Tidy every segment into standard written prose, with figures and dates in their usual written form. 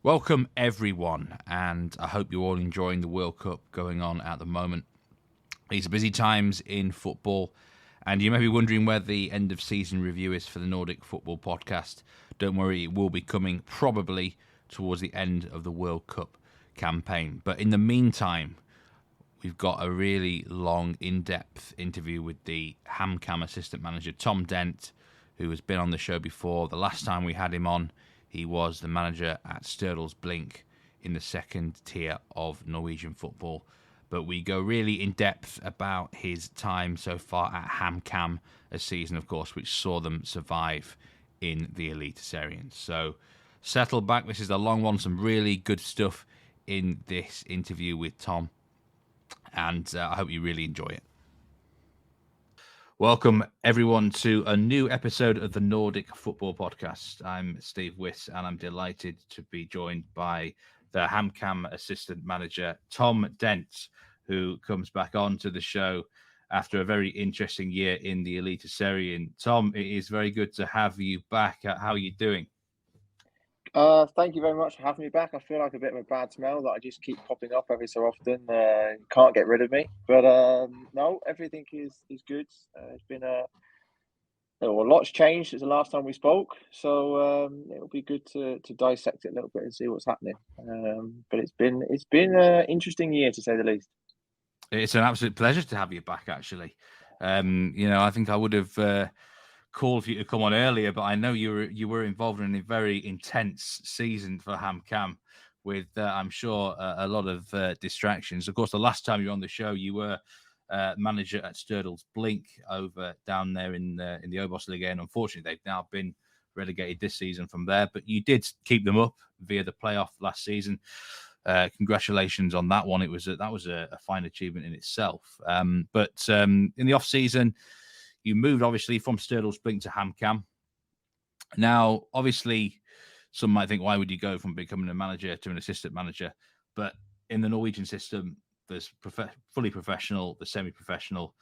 Welcome everyone, and I hope you're all enjoying the World Cup going on at the moment. These are busy times in football, and you may be wondering where the end of season review is for the Nordic Football Podcast. Don't worry, it will be coming probably towards the end of the World Cup campaign. But in the meantime, we've got a really long, in-depth interview with the Ham Kam assistant manager, Tom Dent, who has been on the show before. The last time we had him on, he was the manager at Stjørdals-Blink in the second tier of Norwegian football. But we go really in depth about his time so far at Ham Kam, a season, of course, which saw them survive in the Eliteserien. So settle back. This is a long one. Some really good stuff in this interview with Tom. And I hope you really enjoy it. Welcome, everyone, to a new episode of the Nordic Football Podcast. I'm Steve Wyss, and I'm delighted to be joined by the Ham Kam assistant manager, Tom Dent, who comes back on to the show after a very interesting year in the Eliteserien. Tom, it is very good to have you back. How are you doing? Thank you very much for having me back. I feel like a bit of a bad smell that I just keep popping up every so often. Can't get rid of me. But no, everything is good. It's been a lot's changed since the last time we spoke. So it'll be good to dissect it a little bit and see what's happening. But it's been an interesting year, to say the least. It's an absolute pleasure to have you back, actually. I think I would have called for you to come on earlier, but I know you were involved in a very intense season for Ham Kam with, I'm sure, a lot of distractions. Of course, the last time you were on the show, you were manager at Stjørdals-Blink over down there in the OBOS Ligaen. Unfortunately, they've now been relegated this season from there, but you did keep them up via the playoff last season. Congratulations on that one. That was a fine achievement in itself. But in the off season, you moved, obviously, from Stjørdals-Blink to Ham Kam. Now, obviously, some might think, why would you go from becoming a manager to an assistant manager? But in the Norwegian system, there's fully professional, the semi-professional.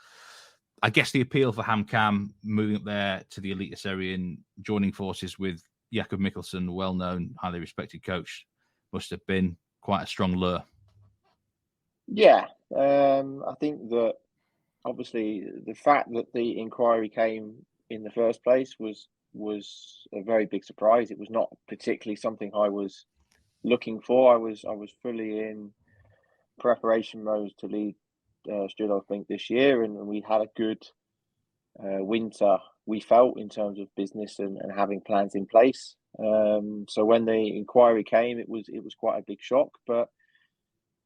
I guess the appeal for Ham Kam, moving up there to the Eliteserien, joining forces with Jakob Michelsen, a well-known, highly respected coach, must have been quite a strong lure. Yeah, I think that obviously the fact that the inquiry came in the first place was a very big surprise. It was not particularly something I was looking for. I was fully in preparation mode to lead Stjørdals-Blink this year, and we had a good winter, we felt, in terms of business and having plans in place. So when the inquiry came, it was quite a big shock, but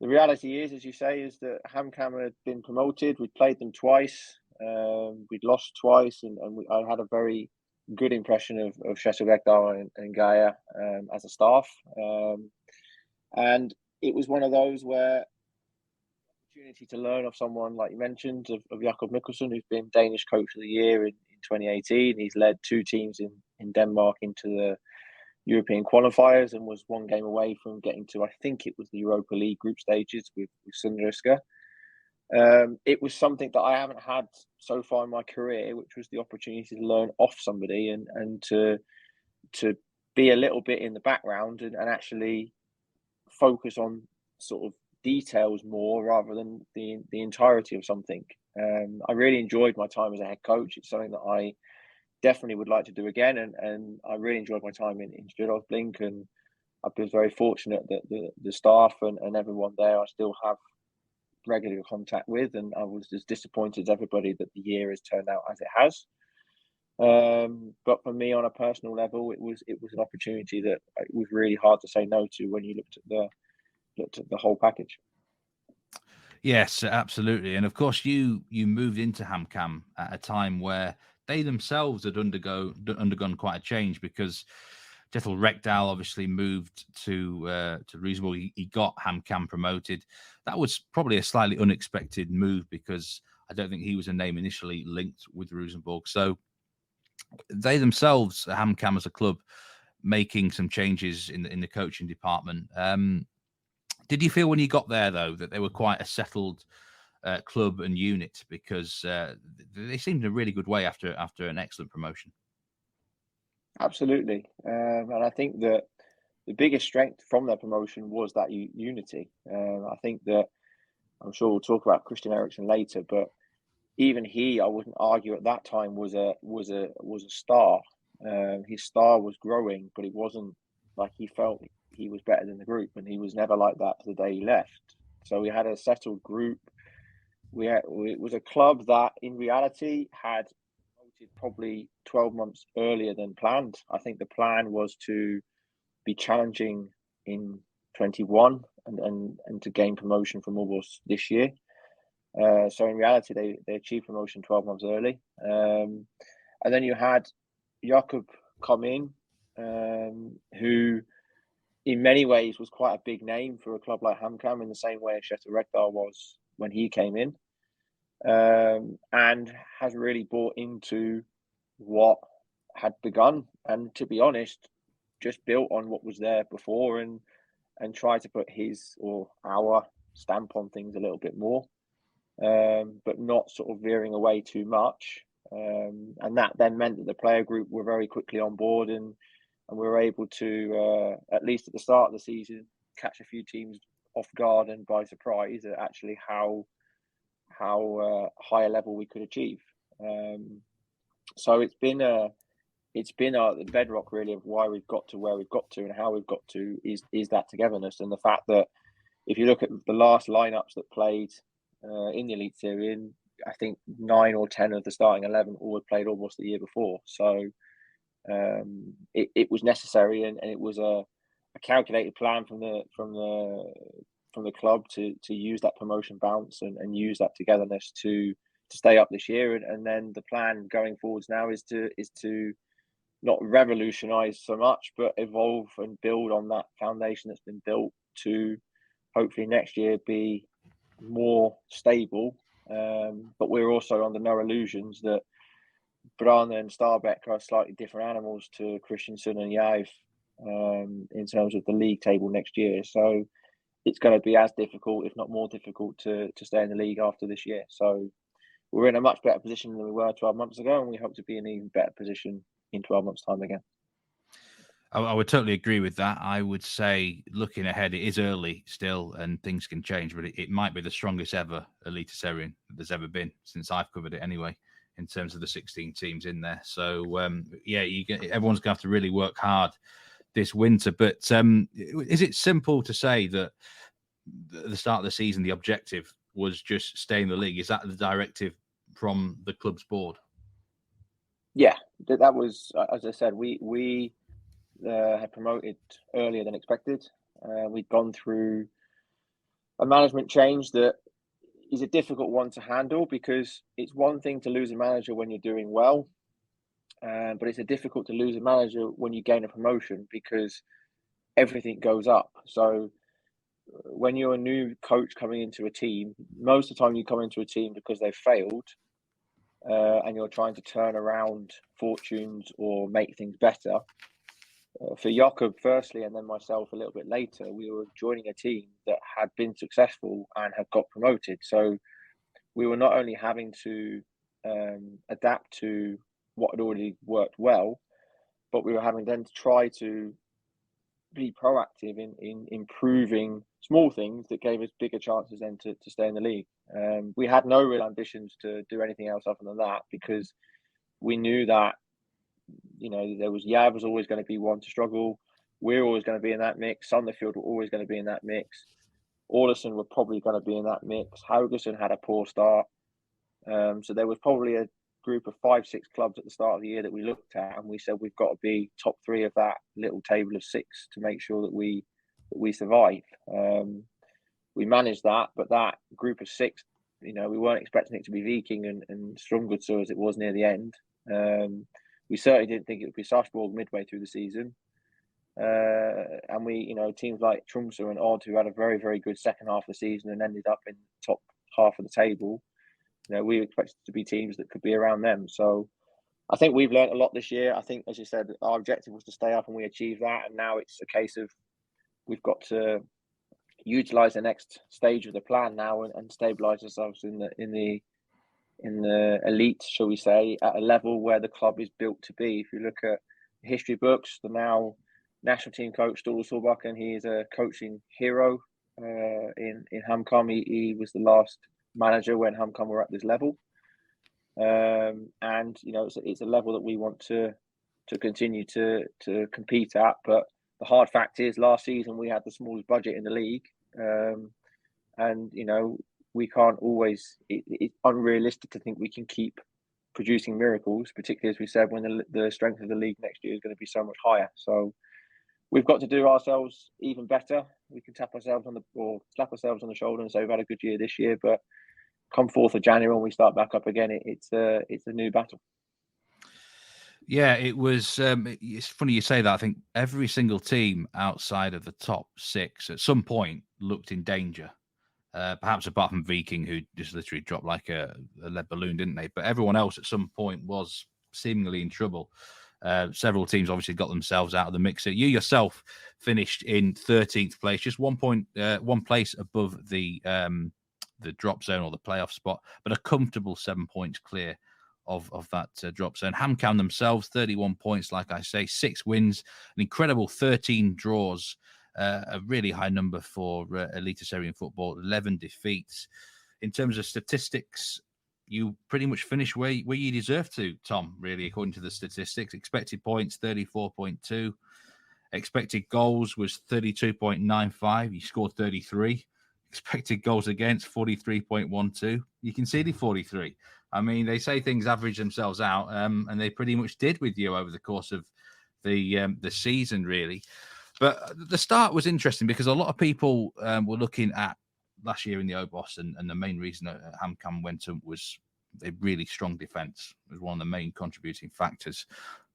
the reality is, as you say, is that Ham Kam had been promoted. We'd played them twice. We'd lost twice, and I had a very good impression of Kjetil and Gaia as a staff. And it was one of those where opportunity to learn of someone, like you mentioned, of Jakob Michelsen, who's been Danish Coach of the Year in 2018. He's led two teams in Denmark into the European qualifiers and was one game away from getting to, I think it was the Europa League group stages with Sunderska. It was something that I haven't had so far in my career, which was the opportunity to learn off somebody and to be a little bit in the background and actually focus on sort of details more rather than the entirety of something. I really enjoyed my time as a head coach. It's something that I definitely would like to do again, and I really enjoyed my time in Stjørdals-Blink, and I've been very fortunate that the staff and everyone there I still have regular contact with, and I was as disappointed as everybody that the year has turned out as it has. But for me, on a personal level, it was an opportunity that it was really hard to say no to when you looked at the whole package. Yes, absolutely. And of course, you moved into Ham Kam at a time where they themselves had undergone quite a change, because Kjetil Rekdal obviously moved to Rosenborg. He got Ham Kam promoted. That was probably a slightly unexpected move, because I don't think he was a name initially linked with Rosenborg. So they themselves, Ham Kam as a club, making some changes in the coaching department. Did you feel when you got there, though, that they were quite a settled club and unit, because they seemed in a really good way after an excellent promotion? Absolutely. And I think that the biggest strength from their promotion was that unity. I think that, I'm sure we'll talk about Kristian Eriksen later, but even he, I wouldn't argue at that time, was a star. His star was growing, but it wasn't like he felt he was better than the group, and he was never like that to the day he left. So we had a settled group. It was a club that, in reality, had promoted probably 12 months earlier than planned. I think the plan was to be challenging in 21 and to gain promotion from OBOS this year. So in reality, they achieved promotion 12 months early. And then you had Jakob come in, who in many ways was quite a big name for a club like Ham Kam, in the same way Stjørdals-Blink was when he came in, and has really bought into what had begun. And to be honest, just built on what was there before and tried to put his or our stamp on things a little bit more. But not sort of veering away too much. And that then meant that the player group were very quickly on board, and we were able to, at least at the start of the season, catch a few teams off guard and by surprise at actually how high a level we could achieve. So it's been the bedrock really of why we've got to where we've got to and how we've got to is that togetherness, and the fact that if you look at the last lineups that played in the Eliteserien, I think 9 or 10 of the starting 11 all had played almost the year before. So it was necessary, and it was a calculated plan from the club to use that promotion bounce and use that togetherness to stay up this year. And then the plan going forwards now is to not revolutionize so much, but evolve and build on that foundation that's been built to hopefully next year be more stable. But we're also under no illusions that Brane and Starbæk are slightly different animals to Kristiansund and Jerv in terms of the league table next year. So it's going to be as difficult, if not more difficult, to stay in the league after this year. So we're in a much better position than we were 12 months ago, and we hope to be in an even better position in 12 months' time again. I would totally agree with that. I would say, looking ahead, it is early still and things can change, but it might be the strongest ever Eliteserien that there's ever been since I've covered it anyway, in terms of the 16 teams in there. So, everyone's going to have to really work hard this winter. But is it simple to say that at the start of the season, the objective was just stay in the league? Is that the directive from the club's board? Yeah, that was, as I said, we had promoted earlier than expected. We'd gone through a management change that is a difficult one to handle, because it's one thing to lose a manager when you're doing well, but it's difficult to lose a manager when you gain a promotion, because everything goes up. So when you're a new coach coming into a team, most of the time you come into a team because they've failed, and you're trying to turn around fortunes or make things better. For Jakob firstly, and then myself a little bit later, we were joining a team that had been successful and had got promoted. So we were not only having to adapt to what had already worked well, but we were having then to try to be proactive in improving small things that gave us bigger chances then to stay in the league. We had no real ambitions to do anything else other than that, because we knew that, there was Jerv was always going to be one to struggle. We're always going to be in that mix. Sandefjord were always going to be in that mix. Ålesund were probably going to be in that mix. Haugesund had a poor start. So there was probably a group of 5-6 clubs at the start of the year that we looked at, and we said we've got to be top 3 of that little table of 6 to make sure that we survive. We managed that, but that group of 6, we weren't expecting it to be Viking and Strømsgodset as it was near the end. We certainly didn't think it would be Sarpsborg midway through the season. And we, teams like Tromsø and Odd, who had a very, very good second half of the season and ended up in the top half of the table, we expected to be teams that could be around them. So I think we've learned a lot this year. I think, as you said, our objective was to stay up, and we achieved that. And now it's a case of we've got to utilise the next stage of the plan now and stabilise ourselves in the elite, shall we say, at a level where the club is built to be. If you look at history books, the now national team coach, Ståle Solbakken. He is a coaching hero in Ham Kam. He was the last manager when Ham Kam were at this level. And it's a level that we want to continue to compete at. But the hard fact is, last season we had the smallest budget in the league, and we can't always. It's unrealistic to think we can keep producing miracles, particularly as we said, when the strength of the league next year is going to be so much higher. So we've got to do ourselves even better. We can slap ourselves on the shoulder and say we've had a good year this year, but come 4th of January when we start back up again, it's a new battle. Yeah, it was. It's funny you say that. I think every single team outside of the top 6 at some point looked in danger. Perhaps apart from Viking, who just literally dropped like a lead balloon, didn't they? But everyone else at some point was seemingly in trouble. Several teams obviously got themselves out of the mixer. You yourself finished in 13th place, just 1 place above the drop zone or the playoff spot, but a comfortable 7 points clear of that drop zone. Ham Kam themselves, 31 points, like I say, 6 wins, an incredible 13 draws, a really high number for Eliteserien football, 11 defeats. In terms of statistics, you pretty much finished where you deserve to, Tom, really, according to the statistics. Expected points, 34.2. Expected goals was 32.95. You scored 33. Expected goals against, 43.12. You conceded 43. I mean, they say things average themselves out, and they pretty much did with you over the course of the season, really. But the start was interesting because a lot of people were looking at last year in the OBOS, and the main reason that Ham Kam went up was a really strong defence. It was one of the main contributing factors.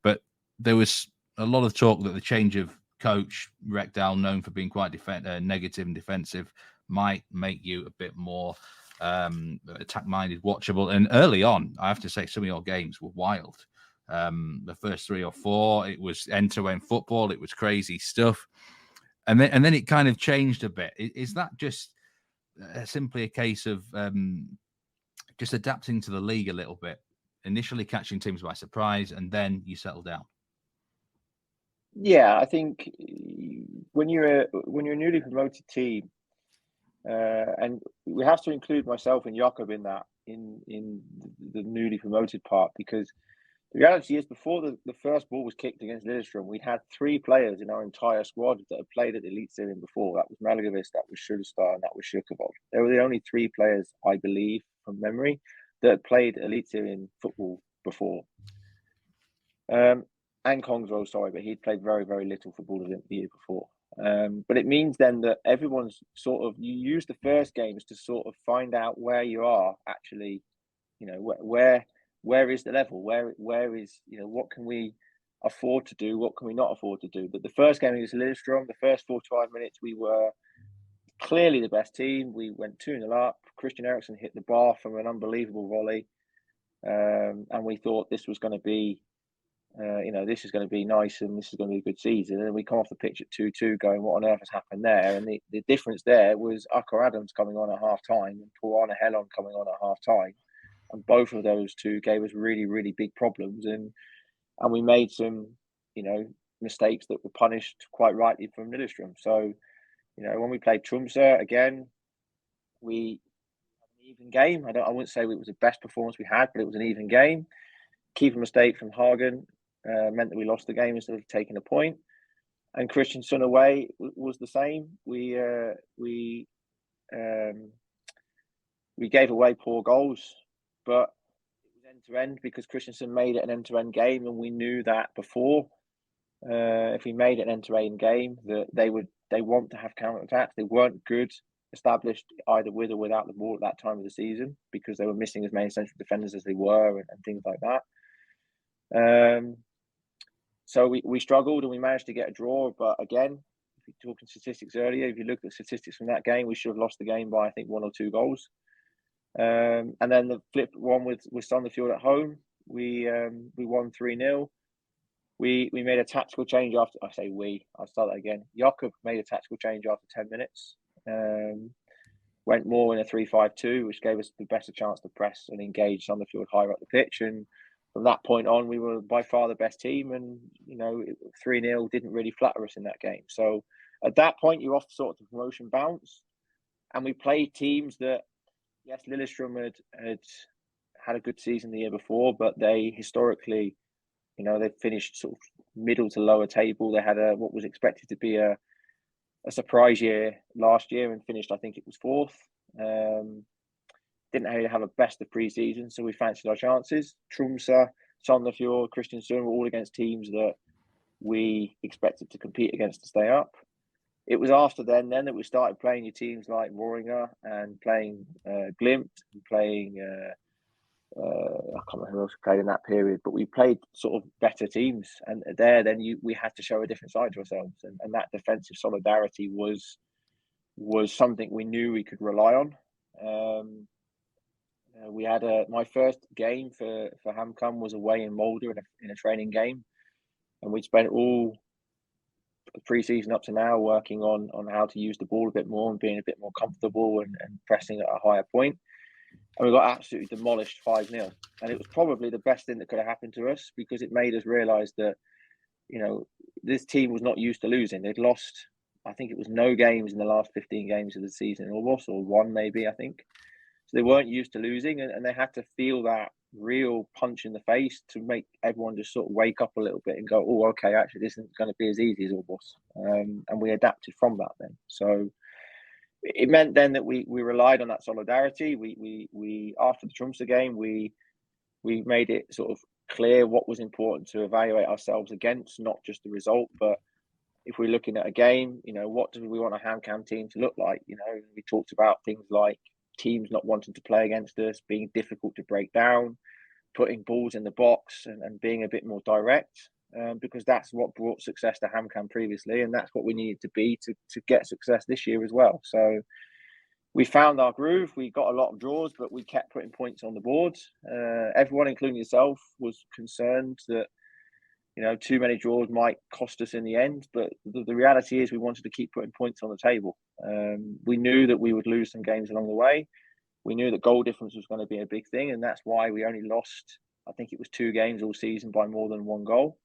But there was a lot of talk that the change of coach, Rekdal, known for being quite negative and defensive, might make you a bit more attack-minded, watchable. And early on, I have to say, some of your games were wild. The first 3 or 4, it was end-to-end football. It was crazy stuff. And then it kind of changed a bit. Is that just simply a case of just adapting to the league a little bit, initially catching teams by surprise, and then you settle down? Yeah, I think when you're a newly promoted team, and we have to include myself and Jakob in that, in the newly promoted part, because the reality is, before the first ball was kicked against Lillestrøm, we had 3 players in our entire squad that had played at the Eliteserien before. That was Malagovis, that was Schullestad, and that was Sjøkkevold. They were the only 3 players, I believe, from memory, that had played Eliteserien football before. And Kongsvold, sorry, but he'd played very, very little football the year before. But it means then that everyone's you use the first games to sort of find out where you are actually, where is the level? Where is, what can we afford to do? What can we not afford to do? But the first game against Lillestrøm, the first 45 minutes, we were clearly the best team. We went 2-0 up. Kristian Eriksen hit the bar from an unbelievable volley. And we thought this was going to be, this is going to be nice and this is going to be a good season. And then we come off the pitch at 2-2 going, what on earth has happened there? And the difference there was Akar Adams coming on at half-time and Paul Arne Helland coming on at half-time. And both of those 2 gave us really, really big problems. And we made some, mistakes that were punished quite rightly from Lillestrøm. So, when we played Tromsø again, we had an even game. I wouldn't say it was the best performance we had, but it was an even game. Keeper mistake from Hagen meant that we lost the game instead of taking a point. And Kristiansund away was the same. We gave away poor goals, but it was end-to-end because Kristiansund made it an end-to-end game, and we knew that before. If we made it an end-to-end game, that they want to have counter-attacks. They weren't good established either with or without the ball at that time of the season because they were missing as many central defenders as they were and things like that. So we struggled and we managed to get a draw. But again, if you're talking statistics earlier, if you look at statistics from that game, we should have lost the game by, I think, 1 or 2 goals. And then the flip one with Sandefjord at home, we won 3-0. We made a tactical change after. I'll start that again. Jakob made a tactical change after 10 minutes. Went more in a 3-5-2, which gave us the better chance to press and engage Sandefjord higher up the pitch. And from that point on, we were by far the best team, and 3-0 didn't really flatter us in that game. So at that point, you're off sort of the promotion bounce, and we played teams that, yes, Lillestrøm had a good season the year before, but they historically, they finished sort of middle to lower table. They had what was expected to be a surprise year last year and finished, I think it was 4th. Didn't really have a best of pre-season, so we fancied our chances. Tromsø, Sandefjord, Kristiansund were all against teams that we expected to compete against to stay up. It was after then that we started playing your teams like Vålerenga and playing Glimt and playing I can't remember who else played in that period, but we played sort of better teams, and we had to show a different side to ourselves, and that defensive solidarity was something we knew we could rely on. We had my first game for Ham Kam was away in Molde in a training game, and we'd spent all pre-season up to now working on how to use the ball a bit more and being a bit more comfortable and pressing at a higher point. And we got absolutely demolished 5-0. And it was probably the best thing that could have happened to us, because it made us realise that, this team was not used to losing. They'd lost, I think it was no games in the last 15 games of the season in OBOS, or one maybe, I think. So they weren't used to losing, and they had to feel that real punch in the face to make everyone just sort of wake up a little bit and go, oh, okay, actually, this isn't going to be as easy as OBOS. And we adapted from that then. So it meant then that we relied on that solidarity. We after the Tromsø game, we made it sort of clear what was important to evaluate ourselves against, not just the result, but if we're looking at a game, what do we want a Ham Kam team to look like? We talked about things like teams not wanting to play against us, being difficult to break down, putting balls in the box, and being a bit more direct, because that's what brought success to Ham Kam previously, and that's what we needed to be to get success this year as well. So we found our groove. We got a lot of draws, but we kept putting points on the board. Everyone, including yourself, was concerned that too many draws might cost us in the end. But the reality is we wanted to keep putting points on the table. We knew that we would lose some games along the way. We knew that goal difference was going to be a big thing, and that's why we only lost, I think it was 2 games all season by more than 1 goal.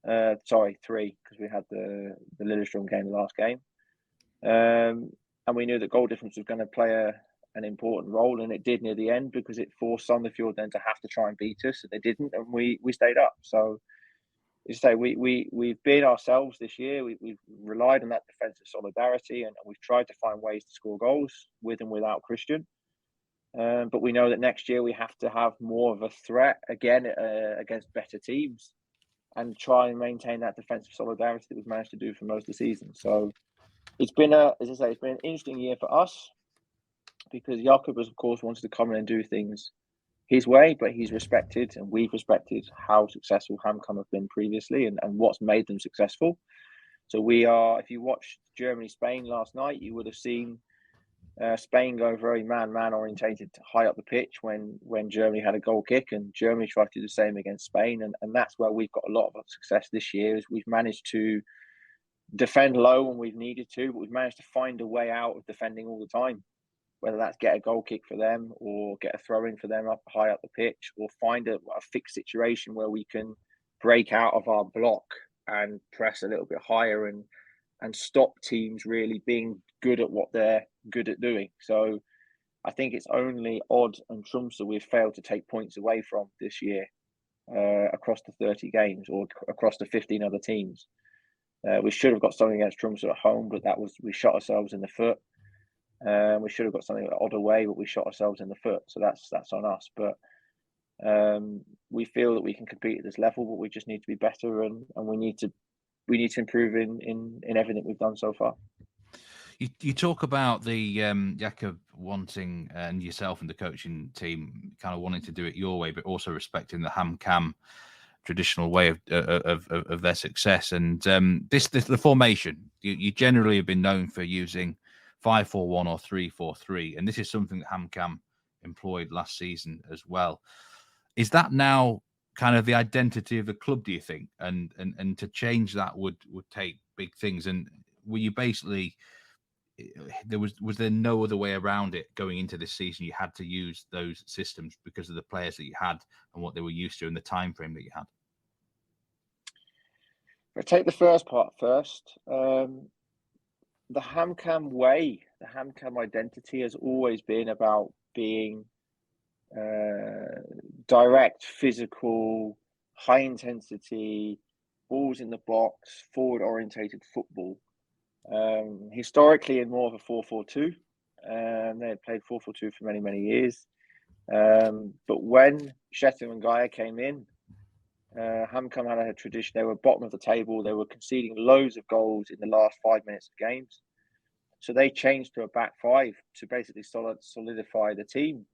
3, because we had the Lillestrøm game, the last game. And we knew that goal difference was going to play an important role, and it did near the end, because it forced Sandefjord then to have to try and beat us, and they didn't, and we stayed up. So, as I say, we've been ourselves this year. We've relied on that defensive solidarity, and we've tried to find ways to score goals with and without Kristian. But we know that next year we have to have more of a threat again against better teams, and try and maintain that defensive solidarity that we've managed to do for most of the season. So it's been it's been an interesting year for us, because Jakob has, of course, wanted to come in and do things his way, but he's respected, and we've respected how successful Ham Kam have been previously, and what's made them successful. So we are, if you watched Germany-Spain last night, you would have seen Spain go very man-man orientated high up the pitch when Germany had a goal kick, and Germany tried to do the same against Spain, and that's where we've got a lot of success this year. Is we've managed to defend low when we've needed to, but we've managed to find a way out of defending all the time, whether that's get a goal kick for them or get a throw in for them up high up the pitch, or find a fixed situation where we can break out of our block and press a little bit higher and stop teams really being good at what they're good at doing. So I think it's only Odd and Tromsø we've failed to take points away from this year across the 30 games, or across the 15 other teams. We should have got something against Tromsø at home, but we shot ourselves in the foot. We should have got something Odd away, but we shot ourselves in the foot. So that's on us. But we feel that we can compete at this level, but we just need to be better, and we need to improve in everything we've done so far. You talk about the Jakob wanting, and yourself and the coaching team kind of wanting to do it your way, but also respecting the Ham Kam traditional way of their success. And the formation, you generally have been known for using 5-4-1 or 3-4-3, and this is something that Ham Kam employed last season as well. Is that now kind of the identity of the club, do you think? And to change that would take big things. And were you basically, was there no other way around it going into this season? You had to use those systems because of the players that you had and what they were used to and the time frame that you had. I'll take the first part first. The Ham Kam way, the Ham Kam identity has always been about being direct, physical, high intensity, balls in the box, forward orientated football. Historically in more of a 4-4-2. They had played 4-4-2 for many, many years. But when Shetty and Gaia came in, Ham Kam had a tradition. They were bottom of the table. They were conceding loads of goals in the last 5 minutes of games. So they changed to a back five to basically solidify the team.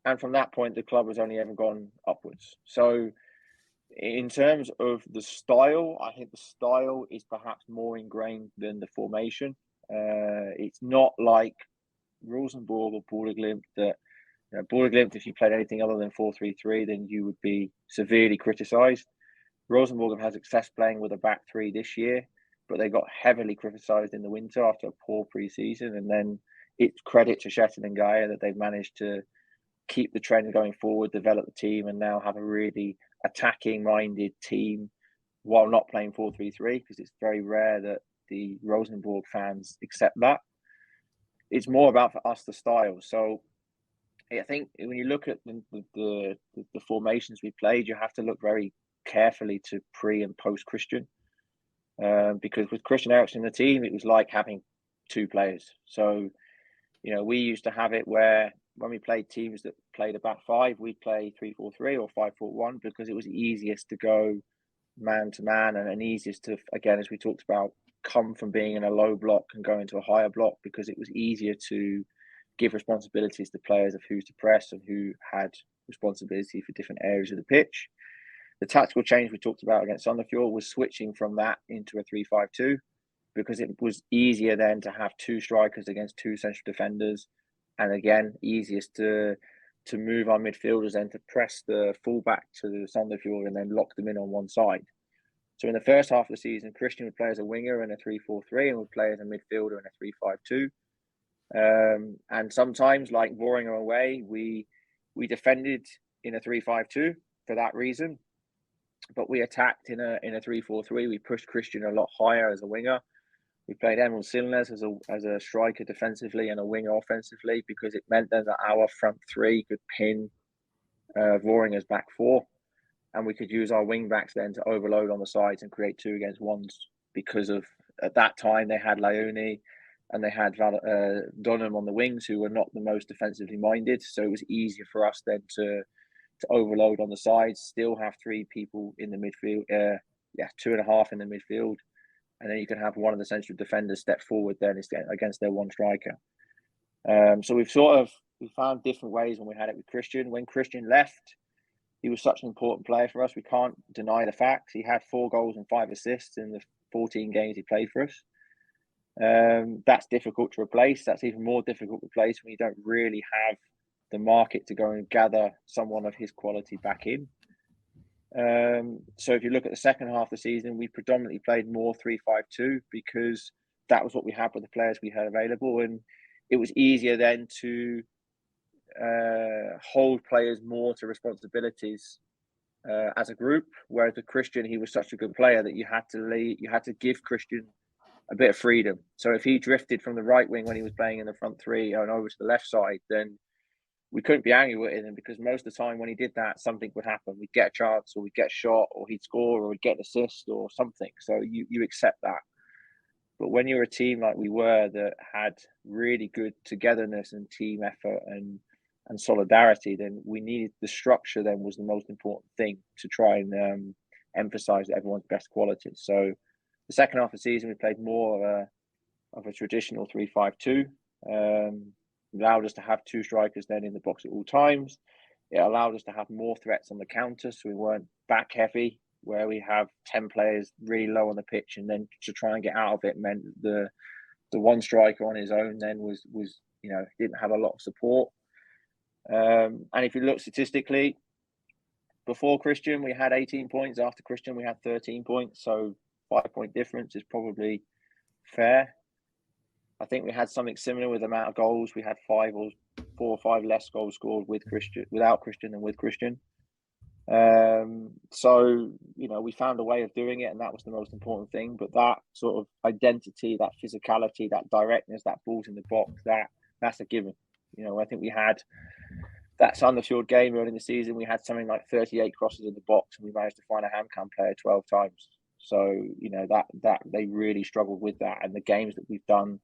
And from that point, the club has only ever gone upwards. So in terms of the style, I think the style is perhaps more ingrained than the formation. It's not like Rosenborg or Bodø/Glimt that, Bodø/Glimt, if you played anything other than 4-3-3, then you would be severely criticised. Rosenborg have had success playing with a back three this year, but they got heavily criticised in the winter after a poor pre-season. And then it's credit to Shetty and Gaia that they've managed to keep the trend going forward, develop the team, and now have a really attacking-minded team while not playing 4-3-3, because it's very rare that the Rosenborg fans accept that. It's more about, for us, the style. So I think when you look at the formations we played, you have to look very carefully to pre and post Kristian, because with Kristian Eriksen in the team, it was like having two players. So, we used to have it where when we played teams that played a back five, we'd play 3-4-3 or 5-4-1 because it was easiest to go man to man and easiest to, again, as we talked about, come from being in a low block and go into a higher block because it was easier to give responsibilities to players of who to press and who had responsibility for different areas of the pitch. The tactical change we talked about against Sandefjord was switching from that into a 3-5-2 because it was easier then to have two strikers against two central defenders. And again, easiest to move our midfielders and to press the fullback to the Sandefjord and then lock them in on one side. So in the first half of the season, Kristian would play as a winger in a 3-4-3 and would play as a midfielder in a 3-5-2. And sometimes, like Vålerenga away, we defended in a 3-5-2 for that reason. But we attacked in a 3-4-3. We pushed Kristian a lot higher as a winger. We played Emil Silnes as a striker defensively and a winger offensively because it meant then that our front three could pin Vålerenga's back four. And we could use our wing backs then to overload on the sides and create 2 against 1s because of, at that time, they had Leone and they had Dunham on the wings who were not the most defensively minded. So it was easier for us then to overload on the sides, still have 3 people in the midfield, 2.5 in the midfield. And then you can have one of the central defenders step forward then against their one striker. So we found different ways when we had it with Kristian. When Kristian left, he was such an important player for us. We can't deny the facts. He had 4 goals and 5 assists in the 14 games he played for us. That's difficult to replace. That's even more difficult to replace when you don't really have the market to go and gather someone of his quality back in. So if you look at the second half of the season, we predominantly played more 3-5-2 because that was what we had with the players we had available. And it was easier then to hold players more to responsibilities as a group. Whereas with Kristian, he was such a good player that you had to give Kristian a bit of freedom. So if he drifted from the right wing when he was playing in the front three and over to the left side, then we couldn't be angry with him because most of the time when he did that, something would happen. We'd get a chance or we'd get a shot or he'd score or we'd get an assist or something. So you accept that. But when you're a team like we were that had really good togetherness and team effort and solidarity, then we needed the structure then was the most important thing to try and emphasize everyone's best qualities. So the second half of the season, we played more of a traditional 3-5-2. Allowed us to have 2 strikers then in the box at all times. It allowed us to have more threats on the counter, so we weren't back heavy, where we have 10 players really low on the pitch, and then to try and get out of it meant the one striker on his own then was didn't have a lot of support. And if you look statistically, before Kristian we had 18 points. After Kristian we had 13 points. So 5-point difference is probably fair. I think we had something similar with the amount of goals. We had 4 or 5 less goals scored without Kristian than with Kristian. So, we found a way of doing it, and that was the most important thing. But that sort of identity, that physicality, that directness, that balls in the box, that's a given. I think we had that Sandefjord game early in the season. We had something like 38 crosses in the box, and we managed to find a Ham Kam player 12 times. So, that they really struggled with that. And the games that we've done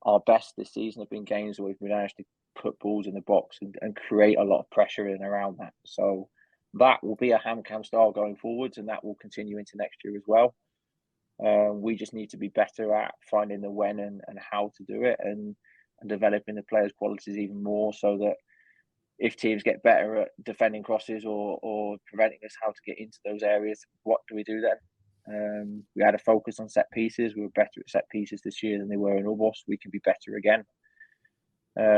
our best this season have been games where we've managed to put balls in the box and create a lot of pressure in and around that. So that will be a Ham Kam style going forwards, and that will continue into next year as well. We just need to be better at finding the when and how to do it, and developing the players' qualities even more, so that if teams get better at defending crosses or preventing us how to get into those areas, what do we do then? We had a focus on set pieces. We were better at set pieces this year than they were in OBOS. We can be better again.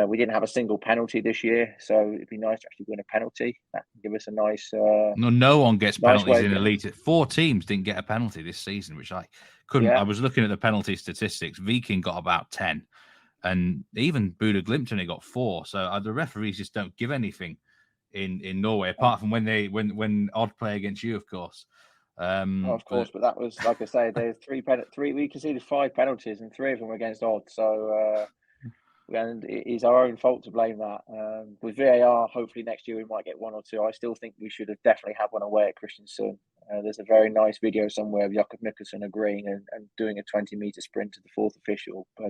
We didn't have a single penalty this year, so it'd be nice to actually win a penalty. That can give us a nice. No one gets penalties in getting... Elite. 4 teams didn't get a penalty this season, which I couldn't. Yeah. I was looking at the penalty statistics. Viking got about 10, and even Buda Glimt only got 4. So the referees just don't give anything in Norway, apart from when Odd play against you, of course. Of course, but that was, like I say, there's 3. We conceded 5 penalties, and 3 of them were against Odd. So. And it is our own fault to blame that. With VAR, hopefully next year we might get 1 or 2. I still think we should have definitely had one away at Kristiansund. There's a very nice video somewhere of Jakob Michelsen agreeing and doing a 20-meter sprint to the 4th official. But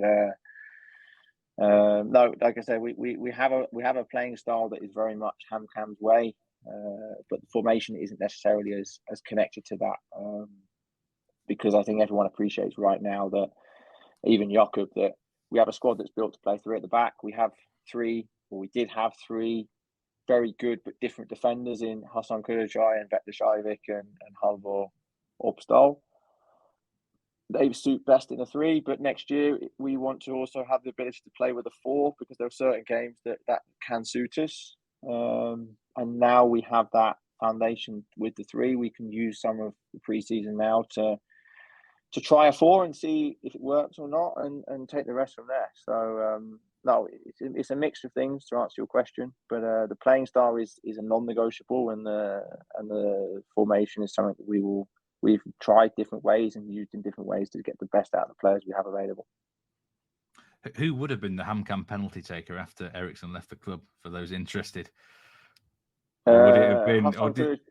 no, like I said, we have a playing style that is very much Ham Kam's way, but the formation isn't necessarily as connected to that, because I think everyone appreciates right now that even Jakob, that we have a squad that's built to play 3 at the back. We did have 3 very good but different defenders in Hassan Kudajai and Vettel Shaivik and Halvor Opsdal. They suit best in a 3, but next year we want to also have the ability to play with a 4, because there are certain games that can suit us. And now we have that foundation with the 3. We can use some of the pre-season now to try a 4 and see if it works or not, and take the rest from there. So no, it's a mix of things, to answer your question. But the playing style is a non-negotiable, and the formation is something that we've tried different ways and used in different ways to get the best out of the players we have available. Who would have been the Ham Kam penalty taker after Eriksen left the club, for those interested? Or would it have been?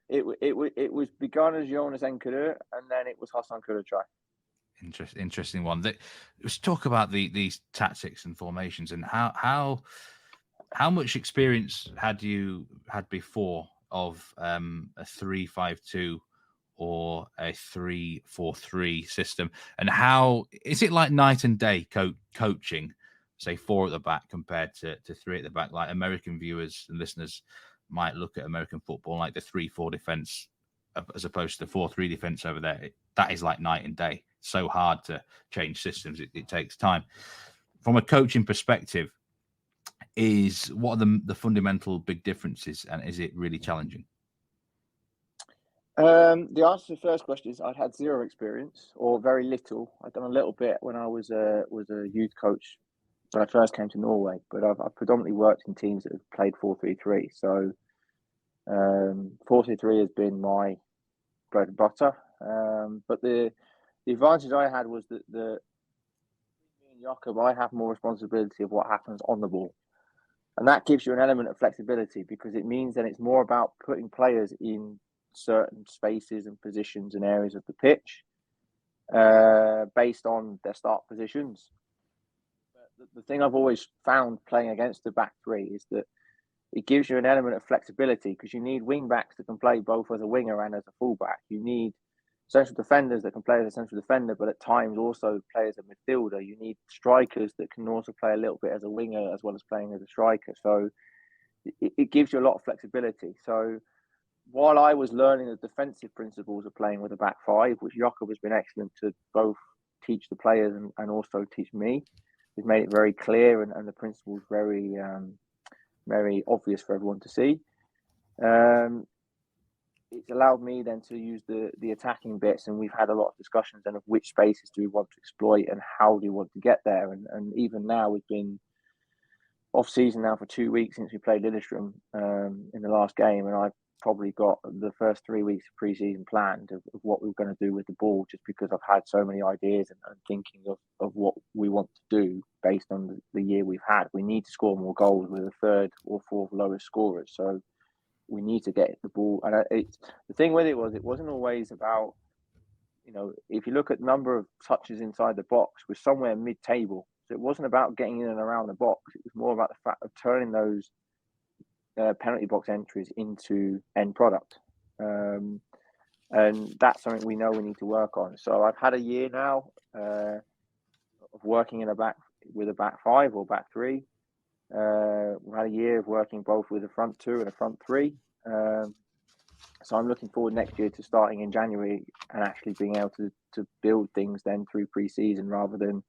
It was begun as Jonas Enkeru, and then it was Hassan Kudajai. Interesting one. Let's talk about these tactics and formations, and how much experience had you had before of a 3-5-2 or a 3-4-3 system, and how is it like night and day coaching, say 4 at the back compared to 3 at the back? Like American viewers and listeners might look at American football like the 3-4 defense as opposed to the 4-3 defense over there. That is like night and day. So hard to change systems. It takes time. From a coaching perspective, what are the fundamental big differences, and is it really challenging? The answer to the first question is I'd had 0 experience, or very little. I'd done a little bit when I was a youth coach when I first came to Norway, but I've predominantly worked in teams that have played 4-3-3. So 4-3-3 has been my bread and butter. But the advantage I had was that me and Jakob, I have more responsibility of what happens on the ball. And that gives you an element of flexibility, because it means that it's more about putting players in certain spaces and positions and areas of the pitch based on their start positions. But the thing I've always found playing against the back 3 is that it gives you an element of flexibility, because you need wing backs that can play both as a winger and as a fullback. You need central defenders that can play as a central defender, but at times also play as a midfielder. You need strikers that can also play a little bit as a winger as well as playing as a striker. So it gives you a lot of flexibility. So while I was learning the defensive principles of playing with a back 5, which Jakob has been excellent to both teach the players and also teach me, he's made it very clear and the principles very obvious for everyone to see. it's allowed me then to use the attacking bits, and we've had a lot of discussions then of which spaces do we want to exploit and how do we want to get there. And even now, we've been off season now for 2 weeks since we played Lillestrøm in the last game, and I've probably got the first 3 weeks of pre-season planned of what we're going to do with the ball, just because I've had so many ideas and thinking of what we want to do based on the year we've had. We need to score more goals. We're the third or fourth lowest scorers, so we need to get the ball. And the thing with it wasn't always about, if you look at the number of touches inside the box, we're somewhere mid-table. So it wasn't about getting in and around the box. It was more about the fact of turning those penalty box entries into end product. And that's something we know we need to work on. So I've had a year now of working with a back five or back three. We've had a year of working both with a front two and a front three. So I'm looking forward next year to starting in January and actually being able to build things then through pre-season, rather than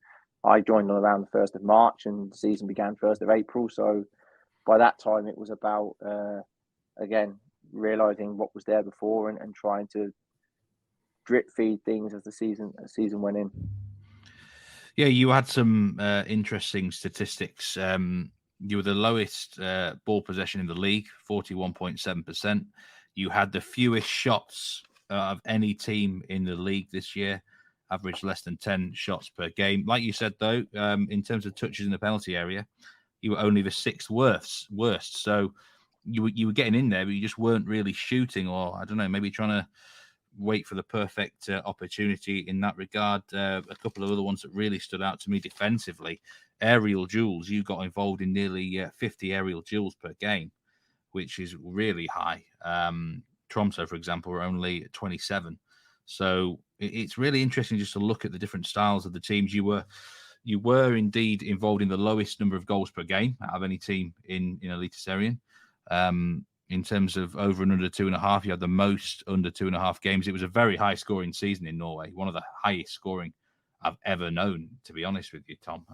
I joined on around the 1st of March and the season began 1st of April. So by that time it was about, again, realising what was there before and trying to drip feed things as the season went in. Yeah, you had some interesting statistics. You were the lowest ball possession in the league, 41.7%. You had the fewest shots of any team in the league this year, averaged less than 10 shots per game. Like you said, though, in terms of touches in the penalty area, you were only the sixth worst. So you were getting in there, but you just weren't really shooting, or I don't know, maybe trying to wait for the perfect opportunity in that regard. A couple of other ones that really stood out to me defensively. Aerial duels, you got involved in nearly 50 aerial duels per game, which is really high. Tromsø, for example, were only 27. So it's really interesting just to look at the different styles of the teams. You were indeed involved in the lowest number of goals per game out of any team in Eliteserien. In terms of over and under 2.5, you had the most under 2.5 games. It was a very high scoring season in Norway, one of the highest scoring I've ever known, to be honest with you, Tom.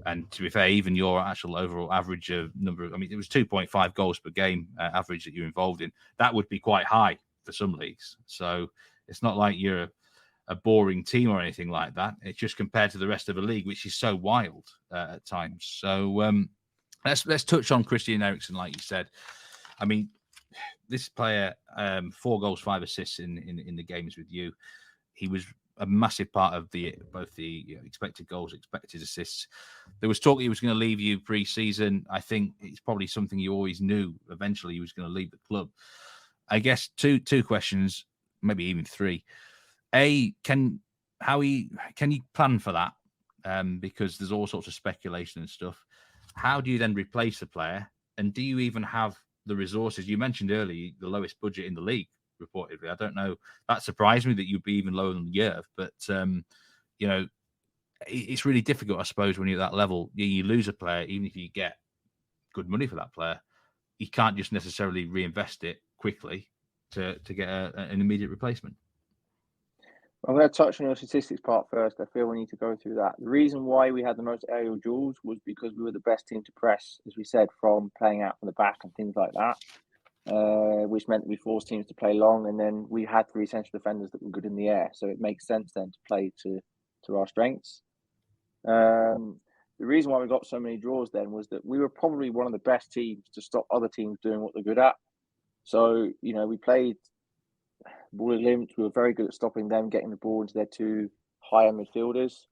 And to be fair, even your actual overall average number, it was 2.5 goals per game average that you're involved in. That would be quite high for some leagues. So it's not like you're a boring team or anything like that. It's just compared to the rest of the league, which is so wild at times. So let's touch on Kristian Eriksen, like you said. This player, 4 goals, 5 assists in the games with you. He was a massive part of both the expected goals, expected assists. There was talk he was going to leave you pre-season. I think it's probably something you always knew. Eventually, he was going to leave the club. I guess two questions, maybe even 3. Can you plan for that? Because there's all sorts of speculation and stuff. How do you then replace the player? And do you even have the resources? You mentioned earlier the lowest budget in the league, reportedly. I don't know. That surprised me that you'd be even lower than Yerv, but it's really difficult, I suppose, when you're at that level. You lose a player, even if you get good money for that player, you can't just necessarily reinvest it quickly to get an immediate replacement. I'm going to touch on your statistics part first. I feel we need to go through that. The reason why we had the most aerial duels was because we were the best team to press, as we said, from playing out from the back and things like that, which meant that we forced teams to play long, and then we had 3 central defenders that were good in the air. So it makes sense then to play to our strengths. The reason why we got so many draws then was that we were probably one of the best teams to stop other teams doing what they're good at. So, we played ball limit. We were very good at stopping them getting the ball into their 2 higher midfielders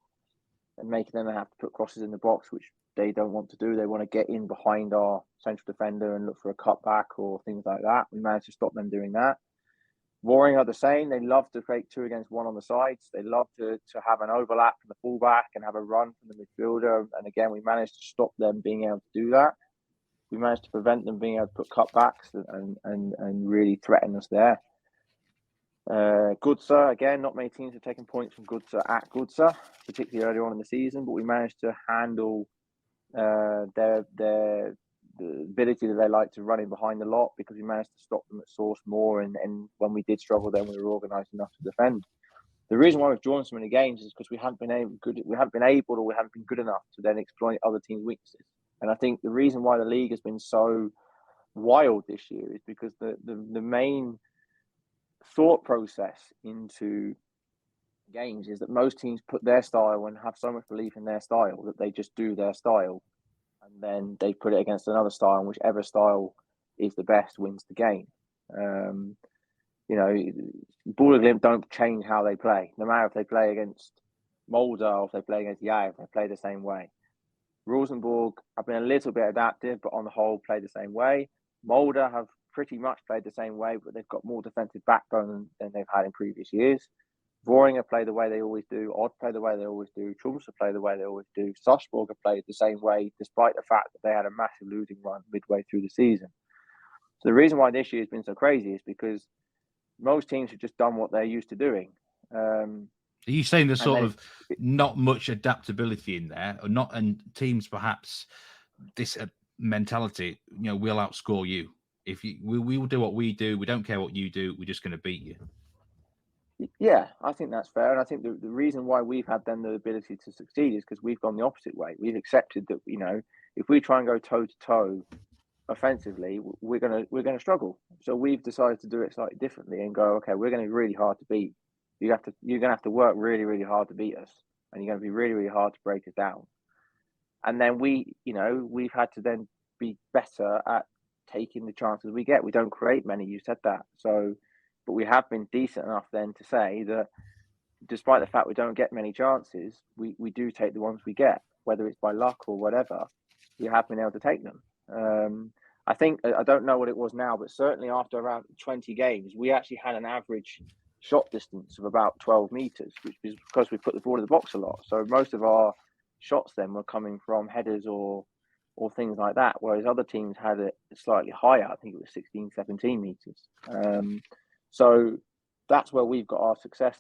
and making them have to put crosses in the box, which they don't want to do. They want to get in behind our central defender and look for a cutback or things like that. We managed to stop them doing that. Warring are the same. They love to create 2 against 1 on the sides. They love to have an overlap from the fullback and have a run from the midfielder. And again, we managed to stop them being able to do that. We managed to prevent them being able to put cutbacks and really threaten us there. Goodsa, again, not many teams have taken points from Goodsa at Goodsa, particularly early on in the season, but we managed to handle the ability that they like to run in behind a lot, because we managed to stop them at source more, and when we did struggle, then we were organised enough to defend. The reason why we've drawn so many games is because we haven't been good enough to then exploit other teams' weaknesses. And I think the reason why the league has been so wild this year is because the main thought process into games is that most teams put their style and have so much belief in their style that they just do their style, and then they put it against another style, and whichever style is the best wins the game. Glimt don't change how they play, no matter if they play against Molde or if they play against Jaev, they play the same way. Rosenborg have been a little bit adaptive, but on the whole play the same way. Molde have pretty much played the same way, but they've got more defensive backbone than they've had in previous years. Vålerenga play the way they always do. Odd play the way they always do. Tromsø play the way they always do. Sarpsborg have played the same way, despite the fact that they had a massive losing run midway through the season. So the reason why this year has been so crazy is because most teams have just done what they're used to doing. Are you saying there's sort of not much adaptability in there, or not? And teams perhaps this mentality, we'll outscore you. If we will do what we do, we don't care what you do. We're just going to beat you. Yeah, I think that's fair. And I think the reason why we've had then the ability to succeed is because we've gone the opposite way. We've accepted that, if we try and go toe to toe offensively, we're gonna struggle. So we've decided to do it slightly differently and go, okay, we're going to be really hard to beat. You're going to have to work really, really hard to beat us, and you're going to be really, really hard to break us down. And then we've had to then be better at taking the chances we get. We don't create many. You said that. But we have been decent enough then to say that despite the fact we don't get many chances, we do take the ones we get, whether it's by luck or whatever. We have been able to take them. I think, I don't know what it was now, but certainly after around 20 games, we actually had an average shot distance of about 12 meters, which is because we put the ball in the box a lot. So most of our shots then were coming from headers or things like that, whereas other teams had it slightly higher. I think it was 16, 17 meters. So that's where we've got our success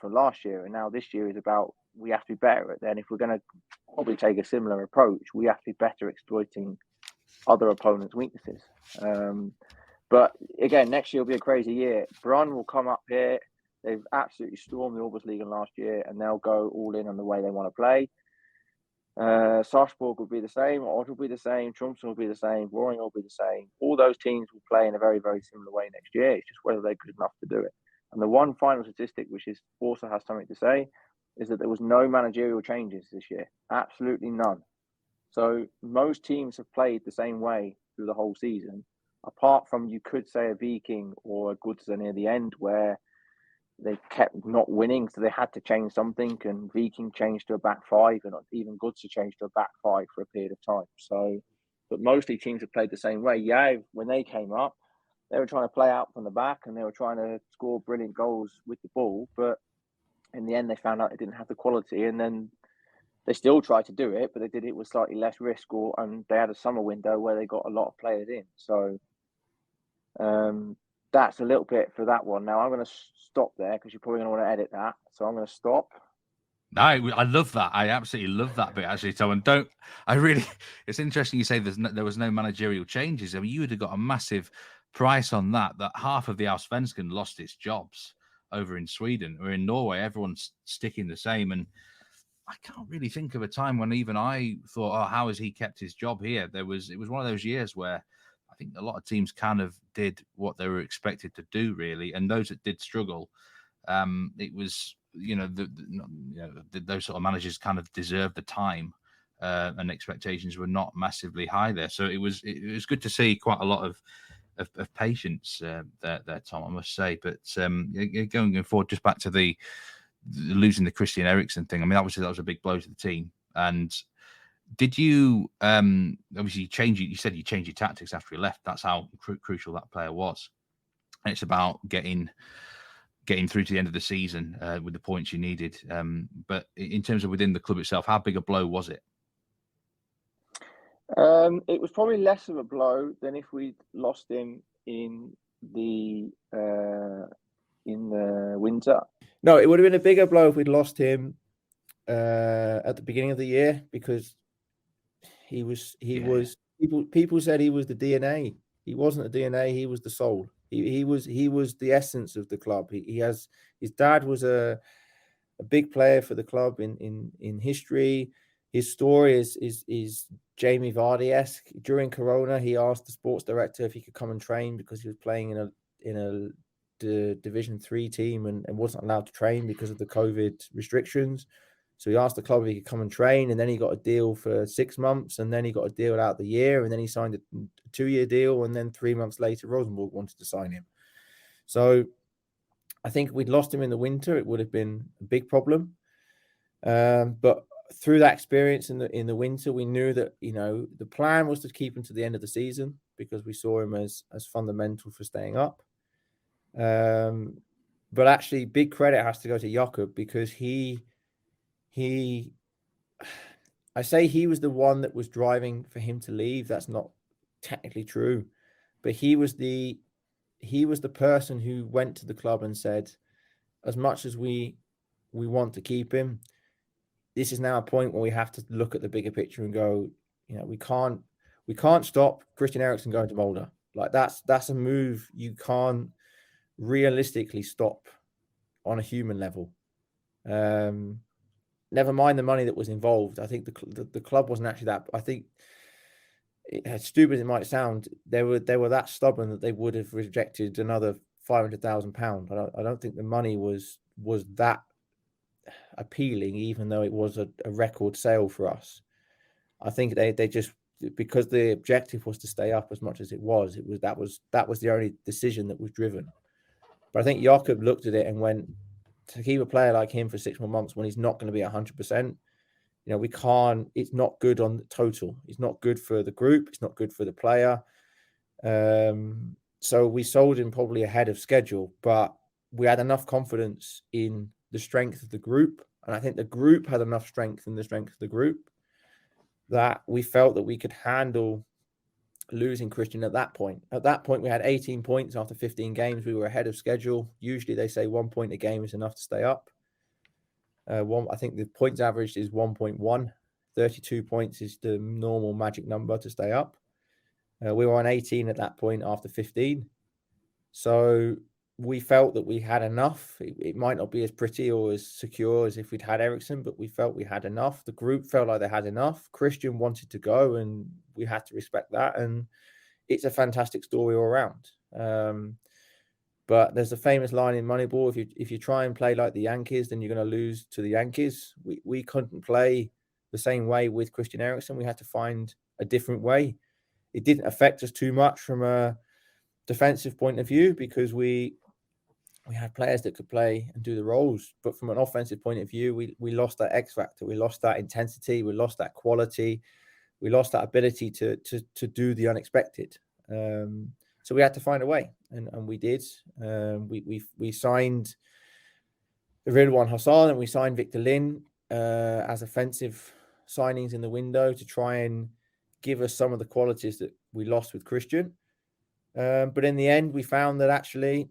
from last year. And now this year is about, we have to be better at that. And if we're going to probably take a similar approach, we have to be better exploiting other opponents' weaknesses. But again, next year will be a crazy year. Brunn will come up here. They've absolutely stormed the OBOS Ligaen last year, and they'll go all in on the way they want to play. Sarpsborg will be the same. Odd will be the same. Tromsø will be the same. Vålerenga will be the same. All those teams will play in a very, very similar way next year. It's just whether they're good enough to do it. And the one final statistic, which also has something to say, is that there was no managerial changes this year. Absolutely none. So most teams have played the same way through the whole season, apart from, you could say, a Viking or a Godset near the end, where they kept not winning, so they had to change something, and Viking changed to a back five, and even Godset changed to a back five for a period of time. So, but mostly teams have played the same way. Yeah, when they came up, they were trying to play out from the back, and they were trying to score brilliant goals with the ball, but in the end they found out they didn't have the quality, and then they still tried to do it, but they did it with slightly less risk, and they had a summer window where they got a lot of players in. So that's a little bit for that one. Now I'm going to stop there because you're probably going to want to edit that. So I'm going to stop. I love that. I absolutely love that bit, actually, Tom. And it's interesting you say there was no managerial changes. I mean, you would have got a massive price on that half of the Allsvenskan lost its jobs over in Sweden or in Norway. Everyone's sticking the same. And I can't really think of a time when even I thought, oh, how has he kept his job here? It was one of those years where I think a lot of teams kind of did what they were expected to do, really. And those that did struggle, it was, those sort of managers kind of deserved the time, and expectations were not massively high there. So it was good to see quite a lot of patience there, Tom, I must say. But going forward, just back to the losing the Kristian Eriksen thing. I mean, obviously that was a big blow to the team. And did you obviously you said you changed your tactics after he left? That's how crucial that player was. And it's about getting through to the end of the season with the points you needed. But in terms of within the club itself, how big a blow was it? It was probably less of a blow than if we'd lost him in the winter. No, it would have been a bigger blow if we'd lost him at the beginning of the year, because he was people said he was the DNA. He wasn't the DNA, he was the soul. He was the essence of the club. His dad was a big player for the club in history. His story is Jamie Vardy-esque. During Corona, he asked the sports director if he could come and train because he was playing in a Division 3 team and wasn't allowed to train because of the COVID restrictions. So he asked the club if he could come and train, and then he got a deal for 6 months, and then he got a deal out the year, and then he signed a 2-year deal, and then 3 months later, Rosenborg wanted to sign him. So I think if we'd lost him in the winter, it would have been a big problem. But through that experience in the winter, we knew that, you know, the plan was to keep him to the end of the season because we saw him as fundamental for staying up. But actually, big credit has to go to Jakob because I say he was the one that was driving for him to leave. That's not technically true, but he was the person who went to the club and said, as much as we want to keep him, this is now a point where we have to look at the bigger picture and go, you know, we can't stop Kristian Eriksen going to Molde. Like that's a move you can't realistically stop on a human level. Never mind the money that was involved. I think the club wasn't actually that. I think, as stupid as it might sound, they were that stubborn that they would have rejected another £500,000. I don't think the money was that appealing, even though it was a record sale for us. I think they just, because the objective was to stay up as much as it was that was the only decision that was driven. But I think Jakob looked at it and went, to keep a player like him for 6 more months when he's not going to be 100%, you know, we can't. It's not good on the total. It's not good for the group. It's not good for the player. So we sold him probably ahead of schedule, but we had enough confidence in the strength of the group, and I think the group had enough strength in the strength of the group that we felt that we could handle losing Kristian at that point. At that point, we had 18 points after 15 games. We were ahead of schedule. Usually they say 1 point a game is enough to stay up. I think the points average is 1.1. 32 points is the normal magic number to stay up. We were on 18 at that point after 15. So we felt that we had enough. It might not be as pretty or as secure as if we'd had Eriksen, but we felt we had enough. The group felt like they had enough. Kristian wanted to go, and we had to respect that. And it's a fantastic story all around. But there's a famous line in Moneyball: if you try and play like the Yankees, then you're going to lose to the Yankees. We couldn't play the same way with Kristian Eriksen. We had to find a different way. It didn't affect us too much from a defensive point of view because we had players that could play and do the roles. But from an offensive point of view, we lost that X factor. We lost that intensity. We lost that quality. We lost that ability to do the unexpected. So we had to find a way, and we did. We signed the Ridwan Hassan and we signed Victor Lin as offensive signings in the window to try and give us some of the qualities that we lost with Kristian. But in the end, we found that actually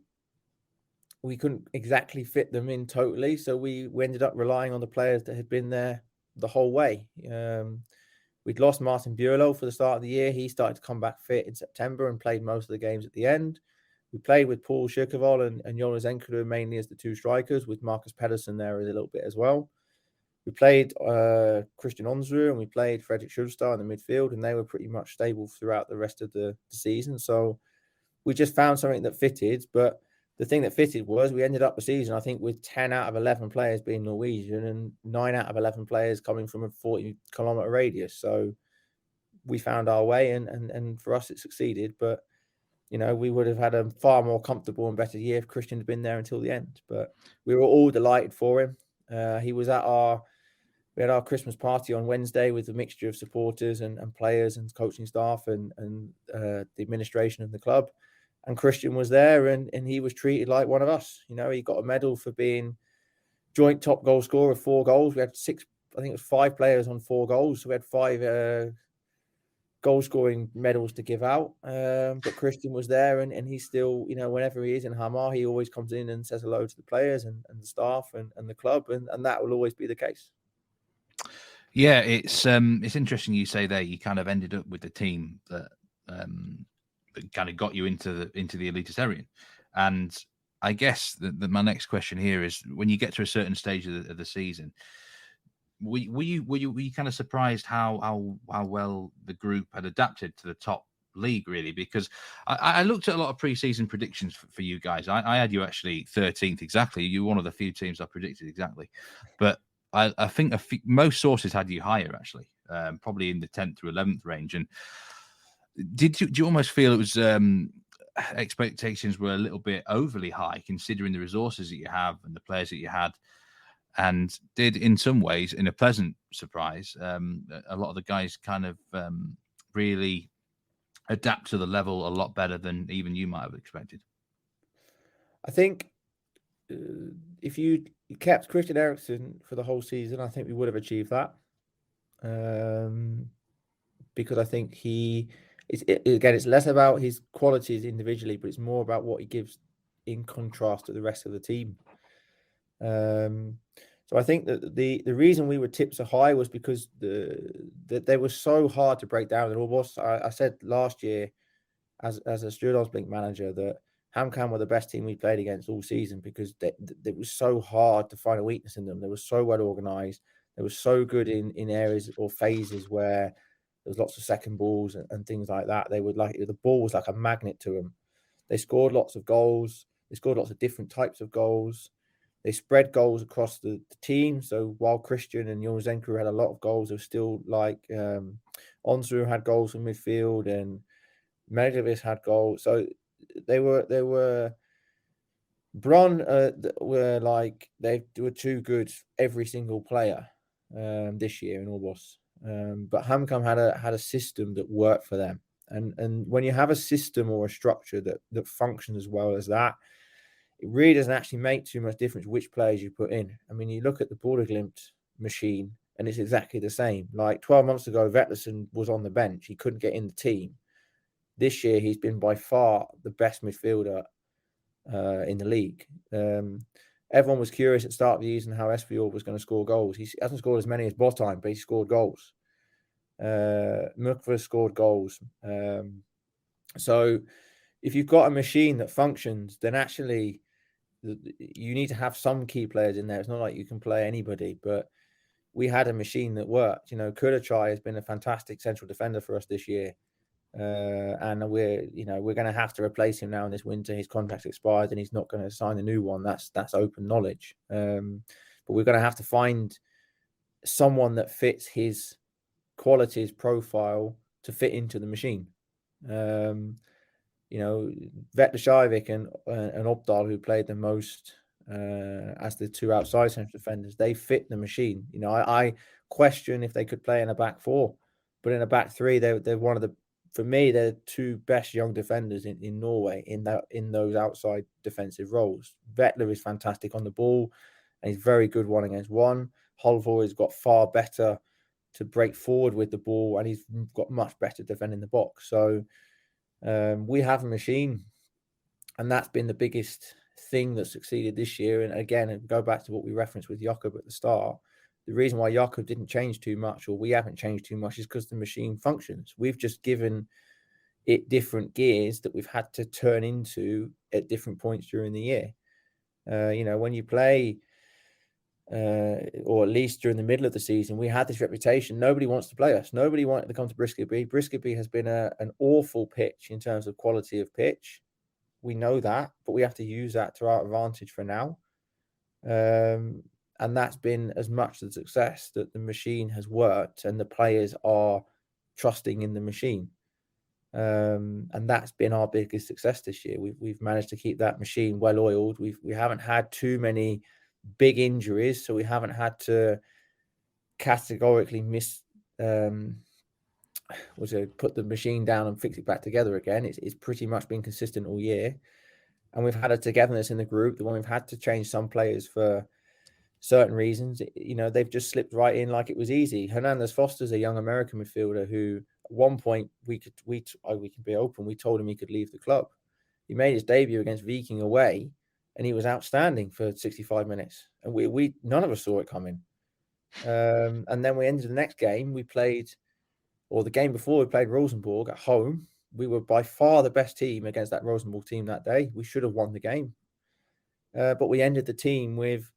we couldn't exactly fit them in totally. So we ended up relying on the players that had been there the whole way. We'd lost Martin Bureau for the start of the year. He started to come back fit in September and played most of the games at the end. We played with Paul Schirkevold and Jonas Enkeru mainly as the two strikers, with Marcus Pedersen there a little bit as well. We played Christian Onsrud and we played Fredrik Schulstad in the midfield, and they were pretty much stable throughout the rest of the season. So we just found something that fitted. But the thing that fitted was we ended up the season, I think, with 10 out of 11 players being Norwegian and 9 out of 11 players coming from a 40-kilometer radius. So we found our way, and for us, it succeeded. But, you know, we would have had a far more comfortable and better year if Kristian had been there until the end. But we were all delighted for him. He was at we had our Christmas party on Wednesday with a mixture of supporters and players and coaching staff and the administration of the club. And Kristian was there, and he was treated like one of us. You know, he got a medal for being joint top goal scorer of 4 goals. We had 5 players on 4 goals. So we had 5 goal scoring medals to give out. But Kristian was there, and he's still, you know, whenever he is in Hamar, he always comes in and says hello to the players and the staff and the club, and that will always be the case. Yeah, it's interesting you say there you kind of ended up with the team that kind of got you into the Eliteserien. And I guess my next question here is, when you get to a certain stage of the season, were you kind of surprised how well the group had adapted to the top league, really, because I looked at a lot of preseason predictions for you guys. I had you actually 13th exactly. You were one of the few teams I predicted exactly. But I think most sources had you higher, actually, probably in the 10th to 11th range. And do you almost feel it was expectations were a little bit overly high, considering the resources that you have and the players that you had? And did, in some ways, in a pleasant surprise, a lot of the guys kind of really adapt to the level a lot better than even you might have expected? I think if you kept Kristian Eriksen for the whole season, I think we would have achieved that. Because I think it's less about his qualities individually, but it's more about what he gives in contrast to the rest of the team. So I think that the reason we were tipped so high was because that they were so hard to break down. And almost, I said last year, as a Stjørdals-Blink manager, that Ham Kam were the best team we played against all season because it was so hard to find a weakness in them. They were so well organised. They were so good in areas or phases where there was lots of second balls and things like that. They would the ball was like a magnet to them. They scored lots of goals. They scored lots of different types of goals. They spread goals across the team. So while Kristian and Jorzenko had a lot of goals, there was still like Onsru had goals in midfield and Medvedev had goals. So they were Bron were like they were too good every single player this year in OBOS. But Ham Kam had a system that worked for them. And when you have a system or a structure that functions as well as that, it really doesn't actually make too much difference which players you put in. I mean, you look at the Borderglimt machine and it's exactly the same. Like 12 months ago, Vetlesen was on the bench. He couldn't get in the team. This year, he's been by far the best midfielder in the league. Everyone was curious at the start of the season how Esbjørn was going to score goals. He hasn't scored as many as Botheim, but he scored goals. Mukva scored goals. So if you've got a machine that functions, then actually you need to have some key players in there. It's not like you can play anybody, but we had a machine that worked. You know, Kurachai has been a fantastic central defender for us this year. And we're going to have to replace him now in this winter. His contract's expired and he's not going to sign a new one. That's open knowledge. But we're going to have to find someone that fits his qualities profile to fit into the machine. Vetlashivik and Opdal, who played the most as the two outside central defenders, they fit the machine. You know, I question if they could play in a back four, but in a back three, they're one of the, for me, they're two best young defenders in Norway in those outside defensive roles. Vetler is fantastic on the ball, and he's very good 1-against-1. Holvor has got far better to break forward with the ball, and he's got much better defending the box. So we have a machine, and that's been the biggest thing that succeeded this year. And again, go back to what we referenced with Jakob at the start. The reason why Jakob didn't change too much, or we haven't changed too much, is because the machine functions. We've just given it different gears that we've had to turn into at different points during the year. When you play, or at least during the middle of the season, we had this reputation. Nobody wants to play us. Nobody wanted to come to Briskeby. Briskeby has been an awful pitch in terms of quality of pitch. We know that, but we have to use that to our advantage for now. And that's been as much the success that the machine has worked and the players are trusting in the machine. And that's been our biggest success this year. We've managed to keep that machine well oiled. We haven't had too many big injuries, so we haven't had to categorically put the machine down and fix it back together again. It's pretty much been consistent all year, and we've had a togetherness in the group. The one we've had to change some players for certain reasons, they've just slipped right in like it was easy. Hernandez Foster's a young American midfielder who, at one point, we can be open. We told him he could leave the club. He made his debut against Viking away, and he was outstanding for 65 minutes. And we none of us saw it coming. And then we ended the next game. The game before, we played Rosenborg at home. We were by far the best team against that Rosenborg team that day. We should have won the game. But we ended the team with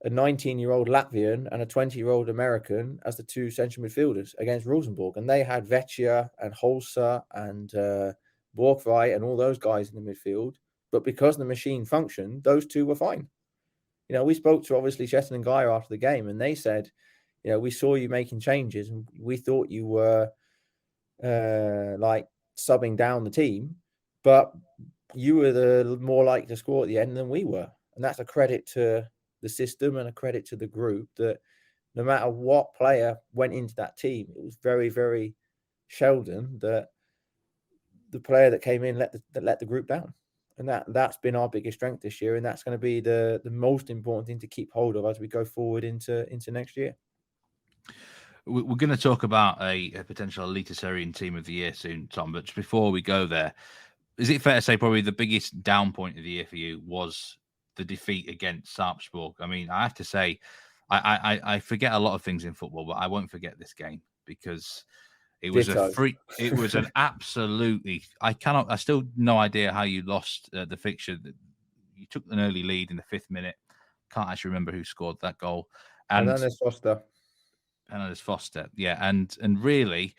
a 19-year-old Latvian and a 20-year-old American as the two central midfielders against Rosenborg. And they had Vecchia and Holzer and Borgwright and all those guys in the midfield. But because the machine functioned, those two were fine. You know, we spoke to obviously Shetton and Geyer after the game, and they said, you know, we saw you making changes and we thought you were like subbing down the team, but you were the more likely to score at the end than we were. And that's a credit to the system and a credit to the group that no matter what player went into that team, it was very, very seldom that the player that came in let the group down. And that's been our biggest strength this year. And that's going to be the most important thing to keep hold of as we go forward into next year. We're going to talk about a potential Eliteserien team of the year soon, Tom. But before we go there, is it fair to say probably the biggest down point of the year for you was the defeat against Sarpsborg? I mean, I have to say, I forget a lot of things in football, but I won't forget this game because it was it was an absolutely. I still no idea how you lost the fixture. You took an early lead in the 5th minute. Can't actually remember who scored that goal. And then there's Foster. And there's Foster, yeah, and really,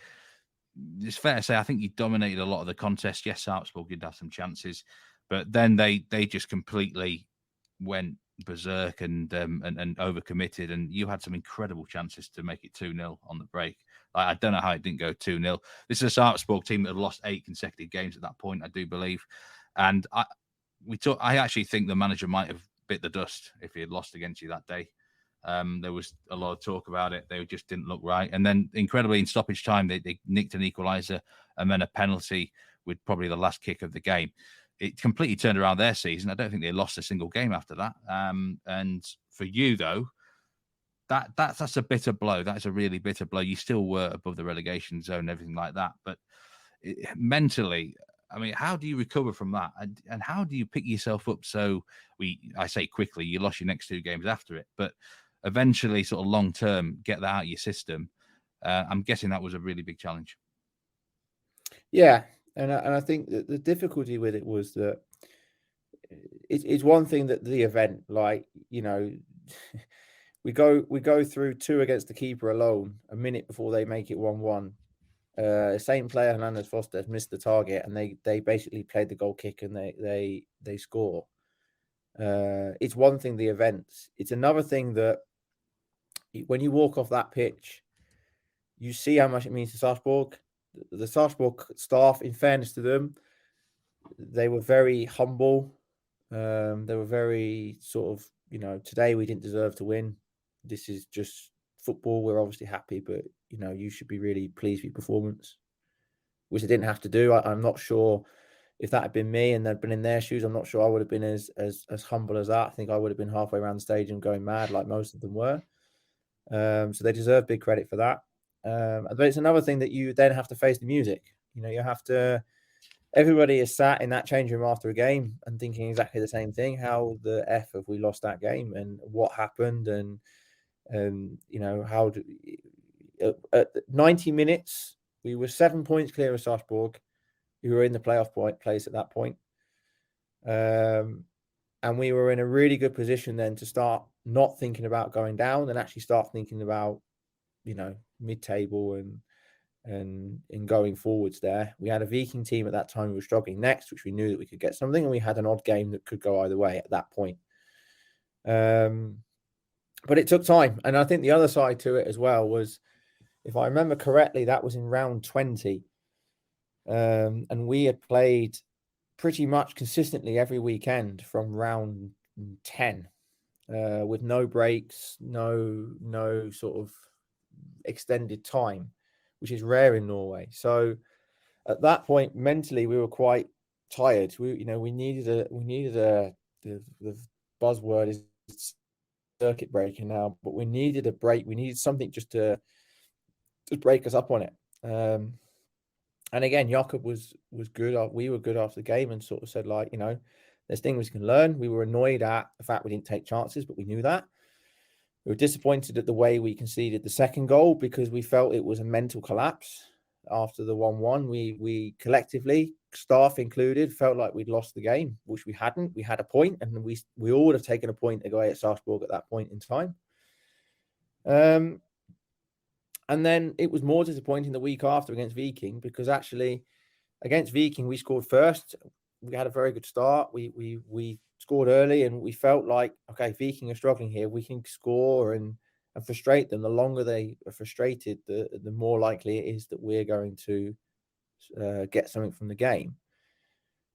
it's fair to say I think you dominated a lot of the contest. Yes, Sarpsborg did have some chances, but then they just completely went berserk and overcommitted, and you had some incredible chances to make it 2-0 on the break. I don't know how it didn't go 2-0. This is a Sarpsborg team that had lost 8 consecutive games at that point, I do believe, and I actually think the manager might have bit the dust if he had lost against you that day. There was a lot of talk about it. They just didn't look right. And then, incredibly, in stoppage time, they nicked an equaliser and then a penalty with probably the last kick of the game. It completely turned around their season. I don't think they lost a single game after that. And for you, though, that's a bitter blow. That's a really bitter blow. You still were above the relegation zone and everything like that. But mentally, I mean, how do you recover from that? And how do you pick yourself up? So I say quickly, you lost your next 2 games after it, but eventually sort of long term, get that out of your system. I'm guessing that was a really big challenge. Yeah. And I think that the difficulty with it was that it's one thing that the event, like, you know, we go through 2 against the keeper alone a minute before they make it 1-1. Same player, Hernandez Foster, missed the target, and they basically played the goal kick and they score. It's one thing, the events. It's another thing that when you walk off that pitch, you see how much it means to Sarpsborg. The Sarpsborg staff, in fairness to them, they were very humble. They were very sort of, you know, today we didn't deserve to win. This is just football. We're obviously happy, but, you know, you should be really pleased with your performance, which I didn't have to do. I'm not sure if that had been me and they'd been in their shoes. I'm not sure I would have been as humble as that. I think I would have been halfway around the stadium going mad like most of them were. So they deserve big credit for that. But it's another thing that you then have to face the music. You know, you have to. Everybody is sat in that change room after a game and thinking exactly the same thing. How the F have we lost that game and what happened? And you know, how at 90 minutes, we were 7 points clear of Sarpsborg, who were in the playoff place at that point. And we were in a really good position then to start not thinking about going down and actually start thinking about, you know, mid-table and going forwards there. We had a Viking team at that time who was struggling next, which we knew that we could get something, and we had an odd game that could go either way at that point. But it took time. And I think the other side to it as well was, if I remember correctly, that was in round 20. And we had played pretty much consistently every weekend from round 10, with no breaks, no sort of extended time, which is rare in Norway. So at that point, mentally, we were quite tired. We needed the buzzword is circuit breaker now, but we needed a break. We needed something just to break us up on it. And again, Jakob was good. We were good after the game and sort of said, like, you know, there's things we can learn. We were annoyed at the fact we didn't take chances, but we knew that. We were disappointed at the way we conceded the second goal because we felt it was a mental collapse after the 1-1. We collectively, staff included, felt like we'd lost the game, which we hadn't. We had a point, and we all would have taken a point away at Sarpsborg at that point in time. And then it was more disappointing the week after against Viking, because actually against Viking we scored first. We had a very good start. We scored early, and we felt like, okay, Viking are struggling here. We can score and frustrate them. The longer they are frustrated, the more likely it is that we're going to get something from the game.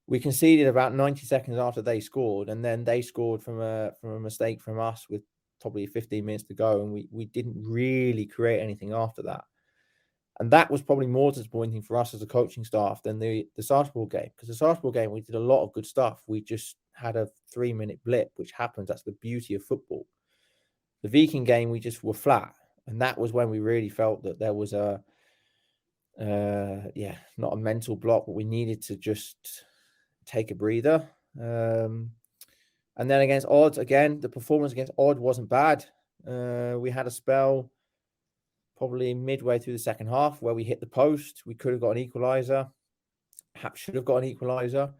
We conceded about 90 seconds after they scored, and then they scored from a mistake from us with probably 15 minutes to go, and we didn't really create anything after that. And that was probably more disappointing for us as a coaching staff than the Sarpsborg game, because the Sarpsborg game we did a lot of good stuff. We just had a 3-minute blip, which happens. That's the beauty of football. The Viking game we just were flat, and that was when we really felt that there was a not a mental block, but we needed to just take a breather. And then against Odd, again, the performance against Odd wasn't bad. We had a spell probably midway through the second half where we hit the post. We could have got an equaliser, perhaps should have got an equaliser.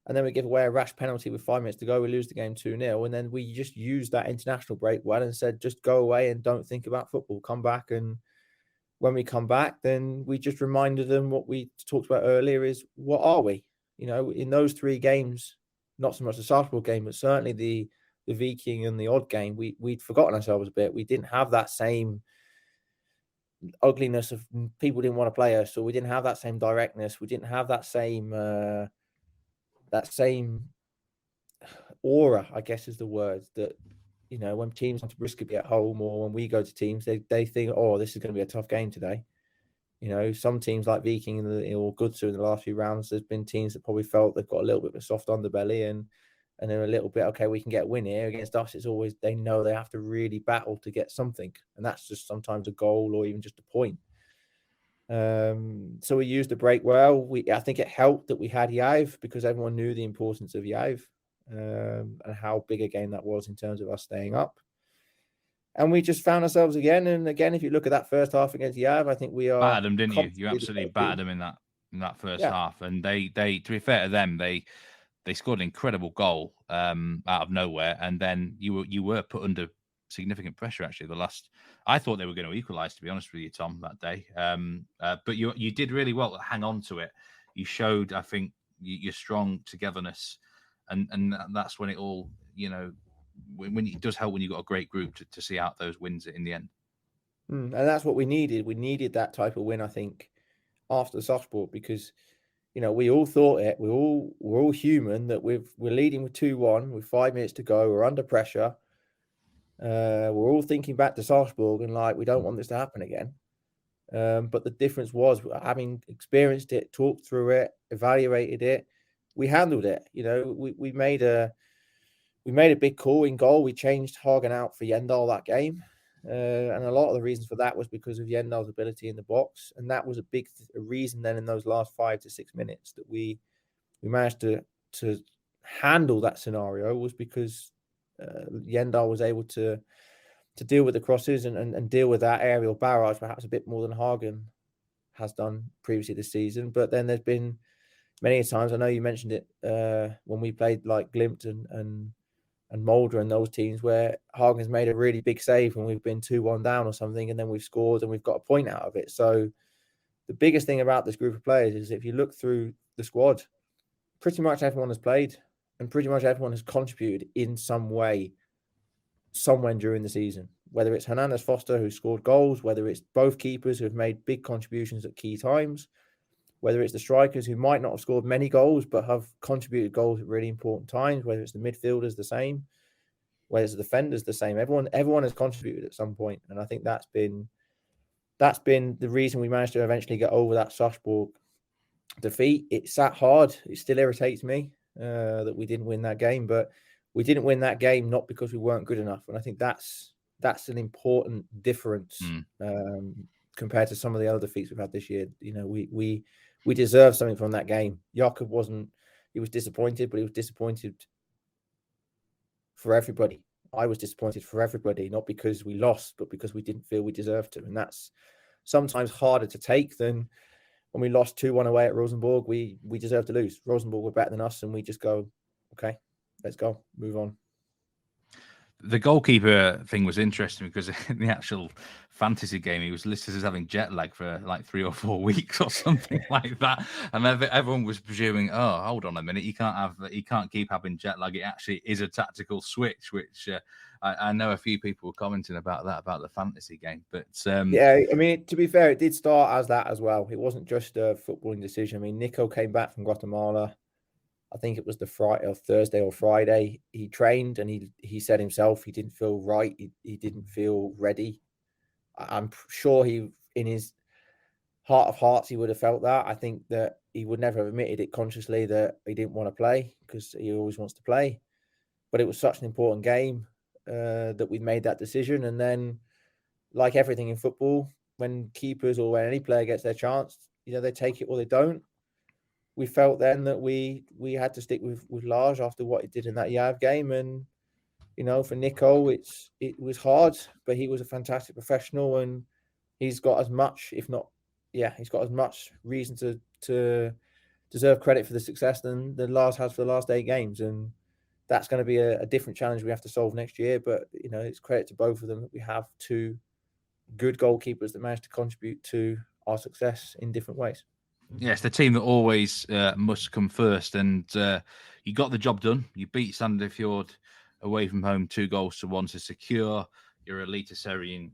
And then we give away a rash penalty with 5 minutes to go. We lose the game 2-0. And then we just used that international break well and said, just go away and don't think about football. Come back. And when we come back, then we just reminded them what we talked about earlier is, what are we? You know, in those 3 games, not so much the Sarpsborg game, but certainly the Viking and the Odd game, we'd forgotten ourselves a bit. We didn't have that same ugliness of people didn't want to play us, or we didn't have that same directness. We didn't have that same aura, I guess is the word, that, you know, when teams want to risk it at home, or when we go to teams, they think, oh, this is going to be a tough game today. You know, some teams like Viking or Goodsu in the last few rounds, there's been teams that probably felt they've got a little bit of a soft underbelly and they're a little bit, okay, we can get a win here. Against us, it's always, they know they have to really battle to get something. And that's just sometimes a goal or even just a point. So we used the break well. I think it helped that we had Yav, because everyone knew the importance of Yav and how big a game that was in terms of us staying up. And we just found ourselves again. And again, if you look at that first half against Yav, I think we are battered them, didn't you? You absolutely battered them in that first half. And they to be fair to them, they scored an incredible goal out of nowhere, and then you were put under significant pressure. Actually, I thought they were going to equalise, to be honest with you, Tom, that day. But you did really well to hang on to it. You showed, I think, your strong togetherness, and that's when it all, you know, when it does help when you've got a great group to see out those wins in the end. And that's what we needed. We needed that type of win, I think, after the Sarpsborg, because, you know, we all thought it. We're all human, that we're leading with 2-1 with 5 minutes to go. We're under pressure. We're all thinking back to Sarpsborg and like, we don't want this to happen again. But the difference was, having experienced it, talked through it, evaluated it, we handled it. You know, we made a big call in goal. We changed Hagen out for Jendal that game. And a lot of the reasons for that was because of Jendal's ability in the box. And that was a big reason then in those last 5 to 6 minutes that we managed to handle that scenario, was because Jendal was able to deal with the crosses and deal with that aerial barrage perhaps a bit more than Hagen has done previously this season. But then there's been many times, I know you mentioned it, when we played like Glimt and Mulder and those teams, where Hagen's made a really big save when we've been 2-1 down or something, and then we've scored and we've got a point out of it. So the biggest thing about this group of players is, if you look through the squad, pretty much everyone has played and pretty much everyone has contributed in some way, somewhere during the season. Whether it's Hernandez Foster, who scored goals, whether it's both keepers who have made big contributions at key times, whether it's the strikers who might not have scored many goals but have contributed goals at really important times, whether it's the midfielders, the same, whether it's the defenders, the same. Everyone has contributed at some point, and I think that's been the reason we managed to eventually get over that Sarpsborg defeat. It sat hard. It still irritates me that we didn't win that game, but we didn't win that game not because we weren't good enough, and I think that's an important difference compared to some of the other defeats we've had this year. You know, we deserve something from that game. Jakob he was disappointed, but he was disappointed for everybody. I was disappointed for everybody, not because we lost, but because we didn't feel we deserved to. And that's sometimes harder to take than when we lost 2-1 away at Rosenborg, we deserved to lose. Rosenborg were better than us, and we just go, okay, let's go, move on. The goalkeeper thing was interesting because in the actual fantasy game, he was listed as having jet lag for like 3 or 4 weeks or something like that. And everyone was presuming, oh, hold on a minute, he can't keep having jet lag. It actually is a tactical switch, which I know a few people were commenting about that, about the fantasy game. But yeah, I mean, to be fair, it did start as that as well. It wasn't just a footballing decision. I mean, Nico came back from Guatemala. I think it was the Friday or Thursday or Friday. He trained and he said himself he didn't feel right. He didn't feel ready. I'm sure he, in his heart of hearts, he would have felt that. I think that he would never have admitted it consciously that he didn't want to play, because he always wants to play. But it was such an important game that we made that decision. And then, like everything in football, when keepers or when any player gets their chance, they take it or they don't. We felt then that we had to stick with Lars after what he did in that Yav game. And, for Nico, it was hard, but he was a fantastic professional, and he's got as much, if not, he's got as much reason to deserve credit for the success than Lars has for the last 8 games. And that's going to be a different challenge we have to solve next year. But, it's credit to both of them that we have 2 good goalkeepers that managed to contribute to our success in different ways. Yes, the team that always must come first, and you got the job done. You beat Sandefjord away from home 2-1 to secure your Eliteserien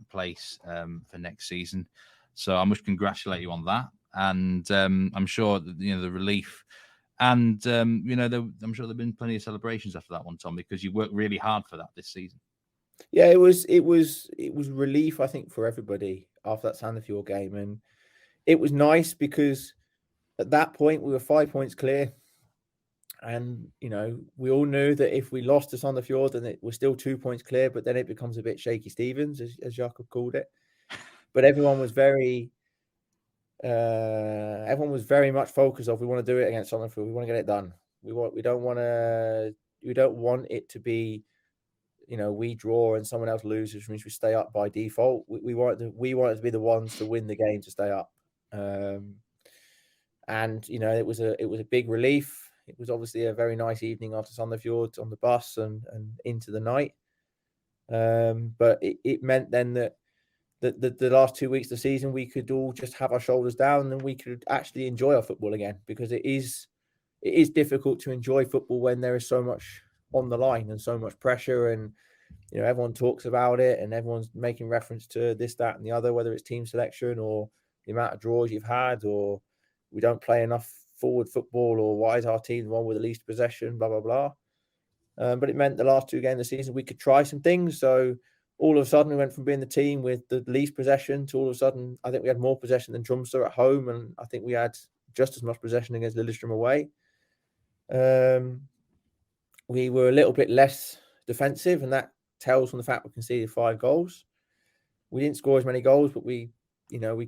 place for next season. So I must congratulate you on that, and I'm sure that, the relief, and I'm sure there've been plenty of celebrations after that one, Tom, because you worked really hard for that this season. Yeah, it was relief, I think, for everybody after that Sandefjord game. And it was nice because at that point we were 5 points clear. And, we all knew that if we lost to Sandefjord, then it was still 2 points clear, but then it becomes a bit shaky Stevens, as Jakob called it. But everyone was very much focused on, we want to do it against Sandefjord. We want to get it done. We don't want it to be, we draw and someone else loses, which means we stay up by default. We wanted to be the ones to win the game to stay up. And it was a big relief. It was obviously a very nice evening after Sandefjord on the bus and into the night. But it meant then that the last 2 weeks of the season, we could all just have our shoulders down and we could actually enjoy our football again, because it is difficult to enjoy football when there is so much on the line and so much pressure, and everyone talks about it and everyone's making reference to this, that, and the other, whether it's team selection or the amount of draws you've had, or we don't play enough forward football, or why is our team the one with the least possession, blah blah blah. But it meant the last 2 games of the season we could try some things. So all of a sudden we went from being the team with the least possession to all of a sudden I think we had more possession than Tromsø at home, and I think we had just as much possession against Lillestrøm away. We were a little bit less defensive, and that tells from the fact we conceded 5 goals. We didn't score as many goals, but we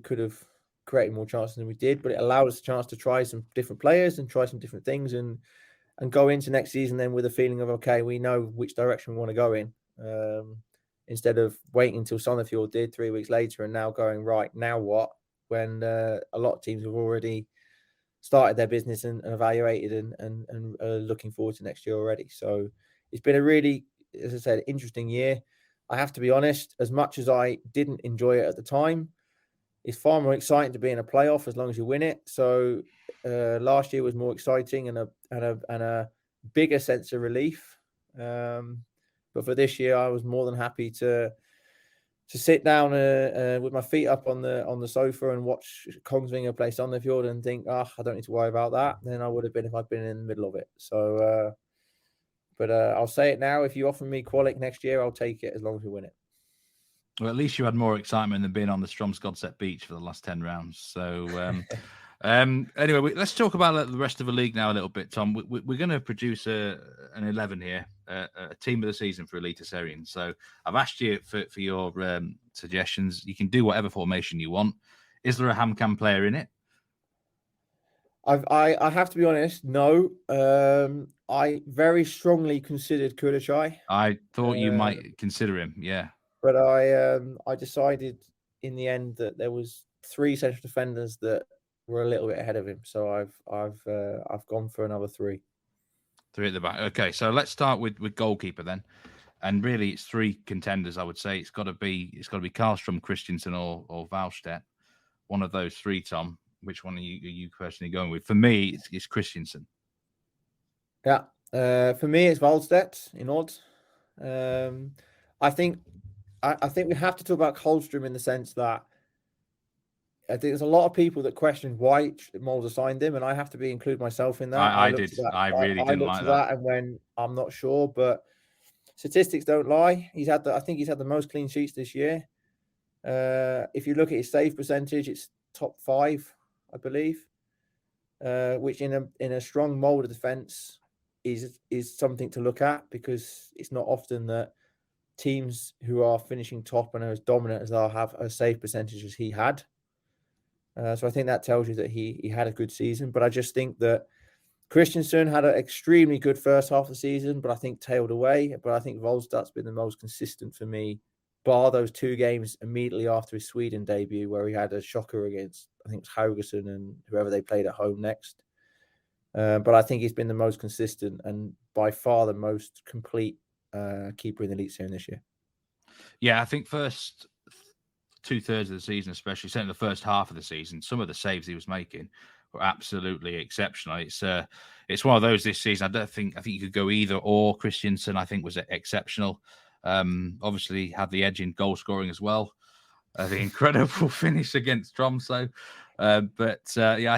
could have created more chances than we did. But it allowed us a chance to try some different players and try some different things, and go into next season then with a feeling of, okay, we know which direction we want to go in, instead of waiting until Sandefjord did 3 weeks later and now going, right, now what, when a lot of teams have already started their business and evaluated and looking forward to next year already. So it's been a really, as I said, interesting year. I have to be honest, as much as I didn't enjoy it at the time, it's far more exciting to be in a playoff as long as you win it. So last year was more exciting and a bigger sense of relief. But for this year, I was more than happy to sit down with my feet up on the sofa and watch Kongsvinger play Sandefjord and think, I don't need to worry about that. Then I would have been if I'd been in the middle of it. So, but I'll say it now. If you offer me Qualic next year, I'll take it as long as we win it. Well, at least you had more excitement than being on the Stromsgodset beach for the last 10 rounds. So, anyway, let's talk about the rest of the league now a little bit, Tom. We're going to produce an 11 here, a team of the season for Eliteserien. So I've asked you for your suggestions. You can do whatever formation you want. Is there a Ham Kam player in it? I have to be honest, no. I very strongly considered Kulachai. I thought you might consider him, yeah. But I decided in the end that there was 3 central defenders that we're a little bit ahead of him. So I've gone for another 3. 3 at the back. Okay, so let's start with goalkeeper then. And really, it's 3 contenders. I would say it's got to be Karlstrom, Christensen, or Valstedt. One of those 3, Tom. Which one are you personally going with? For me, it's Christensen. Yeah, for me, it's Valstedt in odds. I think we have to talk about Karlstrom in the sense that I think there's a lot of people that question why Molde signed him, and I have to include myself in that. I did. I really didn't like that. And when I'm not sure, but statistics don't lie. I think he's had the most clean sheets this year. If you look at his save percentage, it's top 5, I believe, which in a strong Molde defense is something to look at, because it's not often that teams who are finishing top and are as dominant as they'll have a save percentage as he had. So I think that tells you that he had a good season. But I just think that Christensen had an extremely good first half of the season, but I think tailed away. But I think Volstadt's been the most consistent for me, bar those 2 games immediately after his Sweden debut, where he had a shocker against, I think it was Haugesund and whoever they played at home next. But I think he's been the most consistent and by far the most complete keeper in the Eliteserien this year. Yeah, I think first 2/3 of the season, especially certainly the first half of the season, some of the saves he was making were absolutely exceptional. It's one of those this season. I think you could go either or. Christensen, I think, was exceptional. Obviously had the edge in goal scoring as well. The incredible finish against Tromsø. I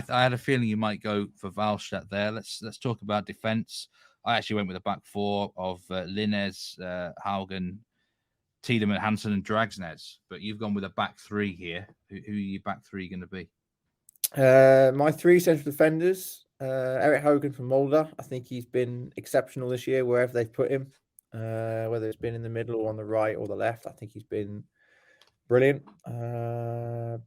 had a feeling you might go for Valstedt there. Let's talk about defense. I actually went with a back 4 of Linnes, Haugen, Tiedemann, Hansen, and Dragsnes. But you've gone with a back 3 here. Who are your back 3 going to be? My 3 central defenders, Erik Haugen from Molde. I think he's been exceptional this year wherever they've put him, whether it's been in the middle or on the right or the left. I think he's been brilliant.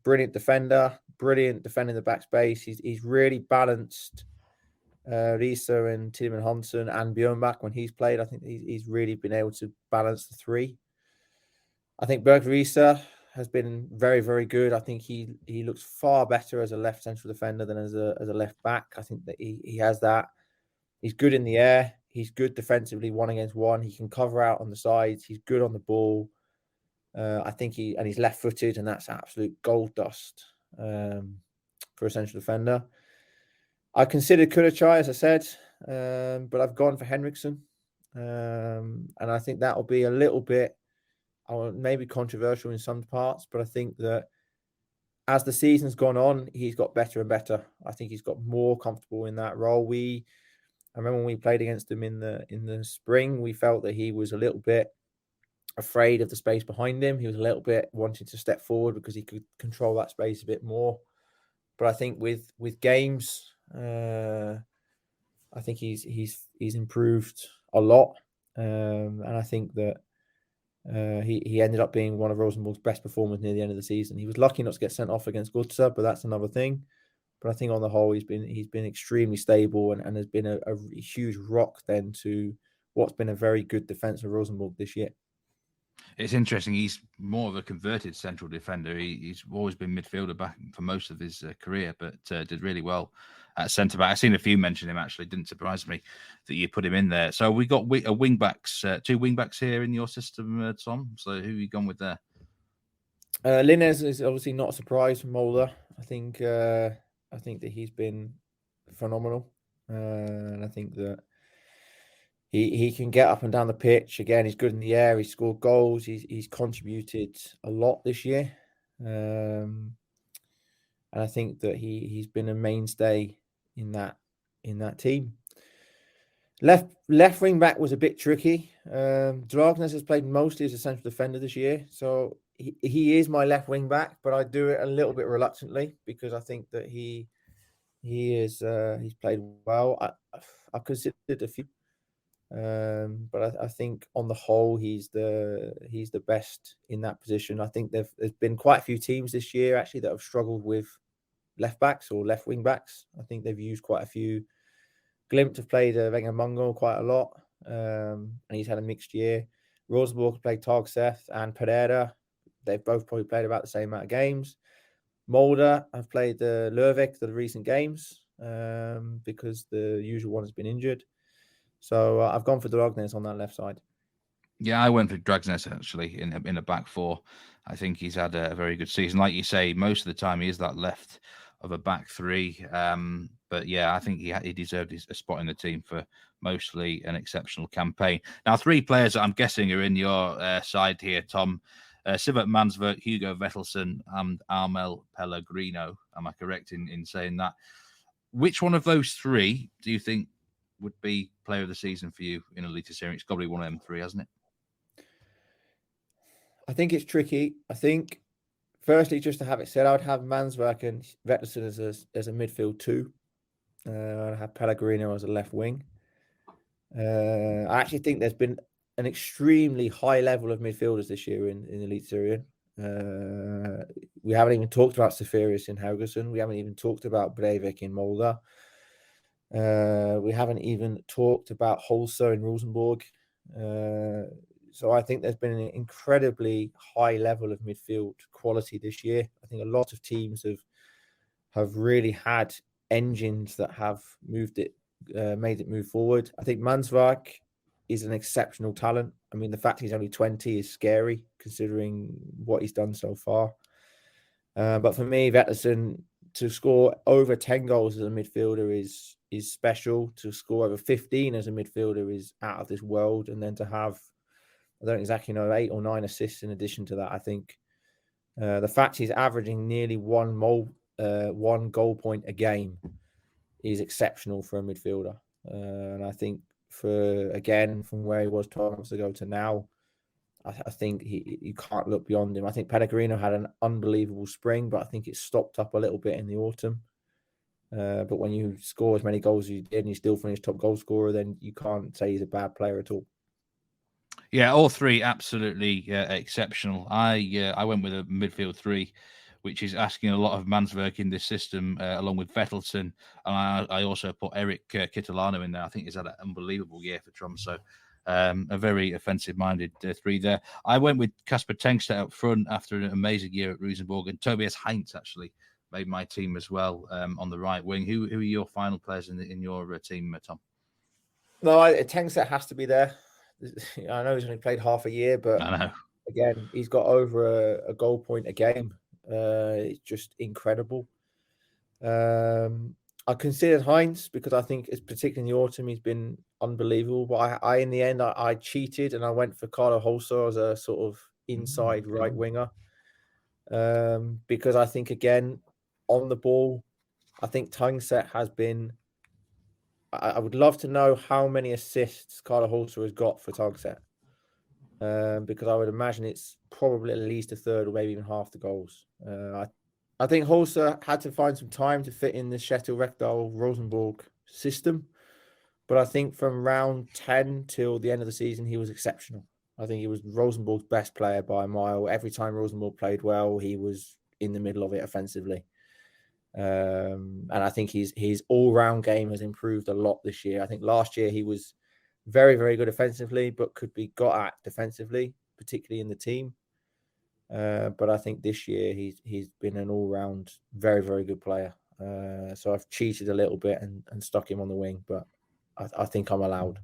Brilliant defender, brilliant defending the back space. He's really balanced Risa and Tiedemann Hansen and Bjørnbak when he's played. I think he's really been able to balance the 3. I think Berg Risa has been very, very good. I think he looks far better as a left central defender than as a left back. I think that he has that. He's good in the air. He's good defensively 1-against-1. He can cover out on the sides. He's good on the ball. I think he's left-footed, and that's absolute gold dust for a central defender. I considered Kulachai, as I said, but I've gone for Henriksen, and I think that will be a little bit maybe controversial in some parts, but I think that as the season's gone on, he's got better and better. I think he's got more comfortable in that role. I remember when we played against him in the spring, we felt that he was a little bit afraid of the space behind him. He was a little bit wanting to step forward because he could control that space a bit more. But I think with games, I think he's improved a lot, and I think that he ended up being one of Rosenborg's best performers near the end of the season. He was lucky not to get sent off against Godsa, but that's another thing. But I think on the whole, he's been extremely stable and has been a huge rock then to what's been a very good defense of Rosenborg this year. It's interesting. He's more of a converted central defender. He's always been midfielder back for most of his career, but did really well at centre back. I've seen a few mention him, actually. Didn't surprise me that you put him in there. So we got wing backs, 2 wing backs here in your system, Tom. So who have you gone with there? Linnes is obviously not a surprise from Molde. I think that he's been phenomenal, and I think that he can get up and down the pitch. Again, he's good in the air. He's scored goals. He's contributed a lot this year, and I think that he's been a mainstay in that team. Left wing back was a bit tricky. Dragsnes has played mostly as a central defender this year, so he is my left wing back, but I do it a little bit reluctantly because I think that he's played well. I've considered a few, but I think on the whole he's the best in that position. I think there's been quite a few teams this year actually that have struggled with left backs or left wing backs. I think they've used quite a few. Glimt have played Wenger Mungo quite a lot, and he's had a mixed year. Rosenborg played Tagseth and Pereira. They've both probably played about the same amount of games. Molde have played the Lervik the recent games because the usual one has been injured. So I've gone for Dragnes on that left side. Yeah, I went for Dragsnes actually in a back four. I think he's had a very good season. Like you say, most of the time he is that left of a back three. But yeah, I think he deserved a spot in the team for mostly an exceptional campaign. Now, 3 players that I'm guessing are in your side here, Tom. Sivert Mansverk, Hugo Vettelsen, and Armel Pellegrino. Am I correct in saying that? Which one of those 3 do you think would be player of the season for you in Eliteserien? It's got to be one of them 3, hasn't it? I think it's tricky. I think, firstly, just to have it said, I would have Mansverk and Vettelsen as a midfield 2. I'd have Pellegrino as a left wing. I actually think there's been an extremely high level of midfielders this year in Eliteserien. We haven't even talked about Seferius in Haugesund. We haven't even talked about Breivik in Molde. We haven't even talked about Holzer in Rosenborg. So I think there's been an incredibly high level of midfield quality this year. I think a lot of teams have really had engines that have made it move forward. I think Mansverk is an exceptional talent. I mean, the fact he's only 20 is scary considering what he's done so far. But for me, Vettelsen, to score over 10 goals as a midfielder is special. To score over 15 as a midfielder is out of this world. And then to have, I don't exactly know, 8 or 9 assists in addition to that, I think the fact he's averaging nearly one goal point a game is exceptional for a midfielder. And I think from where he was 12 months ago to now, I think you can't look beyond him. I think Pellegrino had an unbelievable spring, but I think it stopped up a little bit in the autumn. But when you score as many goals as you did and you still finish top goal scorer, then you can't say he's a bad player at all. Yeah, all 3 absolutely exceptional. I went with a midfield 3, which is asking a lot of Mansverk in this system, along with Vettelsen. And I also put Eric Kitolano in there. I think he's had an unbelievable year for Tromsø. A very offensive-minded 3 there. I went with Kasper Tengstedt up front after an amazing year at Rosenborg, and Tobias Heinz actually made my team as well on the right wing. Who are your final players in your team, Tom? No, Tengstedt has to be there. I know he's only played half a year, but I know. Again, he's got over a goal point a game. It's just incredible. I considered Heinz because I think, it's particularly in the autumn, he's been unbelievable. But I in the end, I cheated and I went for Carlo Holzer as a sort of inside right winger. Because I think, again, on the ball, I think Tangset has been. I would love to know how many assists Carlo Holzer has got for Tangset. Because I would imagine it's probably at least a third or maybe even half the goals. I think Holzer had to find some time to fit in the Sheffield Rekdal Rosenborg system. But I think from round 10 till the end of the season, he was exceptional. I think he was Rosenborg's best player by a mile. Every time Rosenborg played well, he was in the middle of it offensively. And I think his all-round game has improved a lot this year. I think last year he was very, very good offensively, but could be got at defensively, particularly in the team. But I think this year he's been an all-round very, very good player. So I've cheated a little bit and stuck him on the wing, but I think I'm allowed.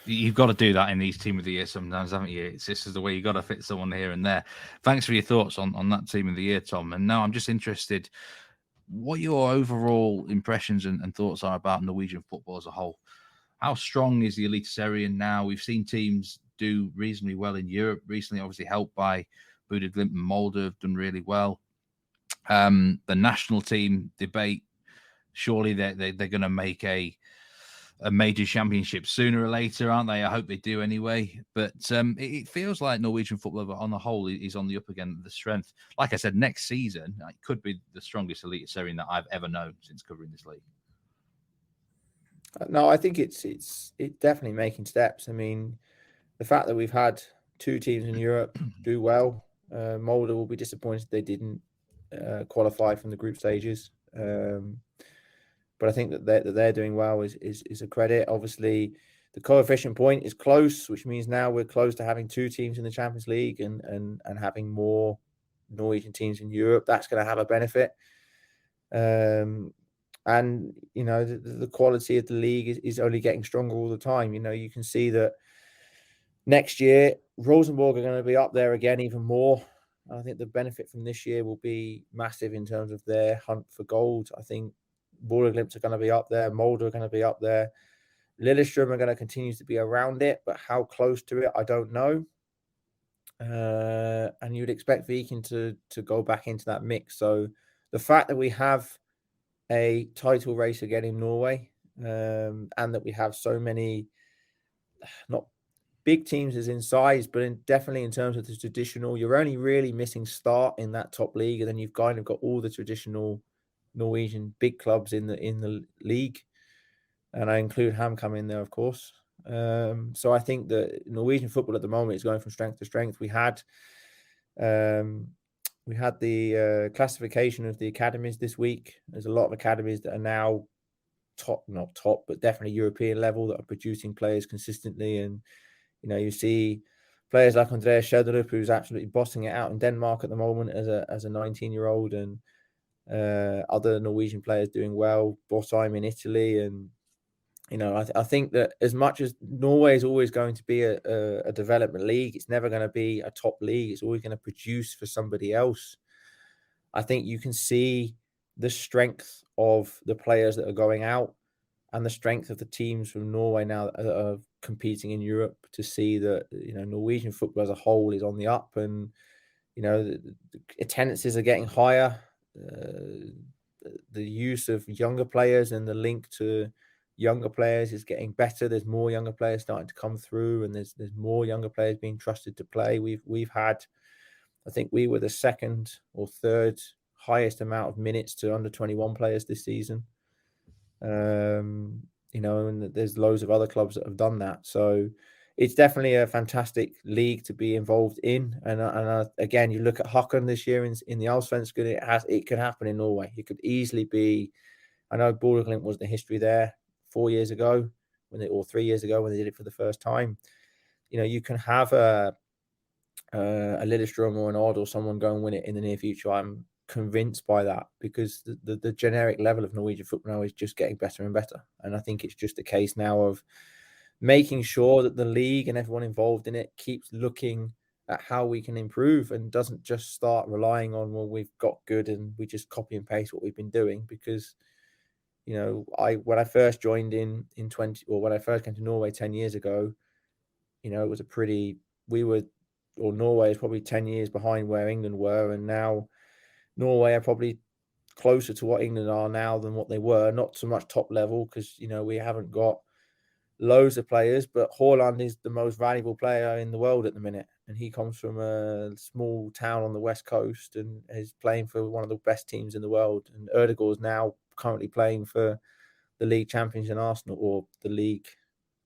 You've got to do that in these Team of the Year sometimes, haven't you? This is the way you've got to fit someone here and there. Thanks for your thoughts on that Team of the Year, Tom. And now I'm just interested what your overall impressions and thoughts are about Norwegian football as a whole. How strong is the Eliteserien now? We've seen teams do reasonably well in Europe recently, obviously helped by Bodø Glimt and Molde have done really well. The national team debate, surely they're going to make a major championship sooner or later, aren't they? I hope they do anyway. But it feels like Norwegian football on the whole is on the up again, the strength. Like I said, next season, it could be the strongest Eliteserien that I've ever known since covering this league. No, I think it's definitely making steps. I mean, the fact that we've had 2 teams in Europe do well, Molde will be disappointed they didn't qualify from the group stages. But I think that they're doing well is a credit. Obviously, the coefficient point is close, which means now we're close to having 2 teams in the Champions League and having more Norwegian teams in Europe. That's going to have a benefit. And, you know, the quality of the league is only getting stronger all the time. You know, you can see that next year, Rosenborg are going to be up there again even more. I think the benefit from this year will be massive in terms of their hunt for gold. I think Bordeglimt are going to be up there. Molde are going to be up there. Lillestrøm are going to continue to be around it, but how close to it, I don't know. And you'd expect Viking to go back into that mix. So the fact that we have a title race again in Norway, and that we have so many, not big teams as in size, but definitely in terms of the traditional, you're only really missing Start in that top league, and then you've kind of got all the traditional Norwegian big clubs in the league, and I include Ham Kam in there, of course. So I think that Norwegian football at the moment is going from strength to strength. We had the classification of the academies this week. There's a lot of academies that are now not top, but definitely European level, that are producing players consistently. And, you know, you see players like Andreas Schjelderup, who's absolutely bossing it out in Denmark at the moment as a 19-year-old, and other Norwegian players doing well, Borsheim in Italy. And, you know, I think that as much as Norway is always going to be a development league, it's never going to be a top league. It's always going to produce for somebody else. I think you can see the strength of the players that are going out and the strength of the teams from Norway now that are competing in Europe, to see that, you know, Norwegian football as a whole is on the up, and, you know, the attendances are getting higher. The use of younger players and the link to younger players is getting better. There's more younger players starting to come through, and there's more younger players being trusted to play. We've had, I think we were the second or third highest amount of minutes to under 21 players this season. You know, and there's loads of other clubs that have done that. So it's definitely a fantastic league to be involved in. And again, you look at Håkon this year in the Allsvenskan, it could happen in Norway. It could easily be. I know Bordeglimt was the history there 4 years ago or 3 years ago when they did it for the first time. You know, you can have a Lillestrøm or an Odd or someone go and win it in the near future. I'm convinced by that, because the generic level of Norwegian football now is just getting better and better. And I think it's just a case now of making sure that the league and everyone involved in it keeps looking at how we can improve, and doesn't just start relying on, well, we've got good and we just copy and paste what we've been doing. Because, you know, when I first joined in 20, or when I first came to Norway 10 years ago, you know, it was Norway is probably 10 years behind where England were, and now Norway are probably closer to what England are now than what they were. Not so much top level, because, you know, we haven't got loads of players, but Haaland is the most valuable player in the world at the minute, and he comes from a small town on the west coast and is playing for one of the best teams in the world. And Ødegaard is now currently playing for the league champions in Arsenal, or the league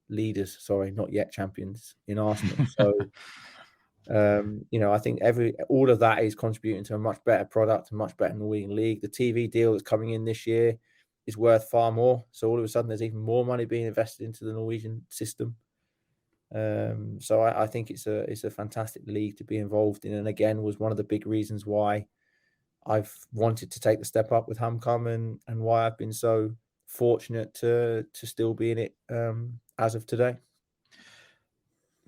leaders, sorry, not yet champions in Arsenal. So you know, I think all of that is contributing to a much better product, a much better Norwegian league. The TV deal that's coming in this year is worth far more. So all of a sudden, there's even more money being invested into the Norwegian system. So I think it's a fantastic league to be involved in, and again, was one of the big reasons why I've wanted to take the step up with Ham Kam, and why I've been so fortunate to still be in it as of today.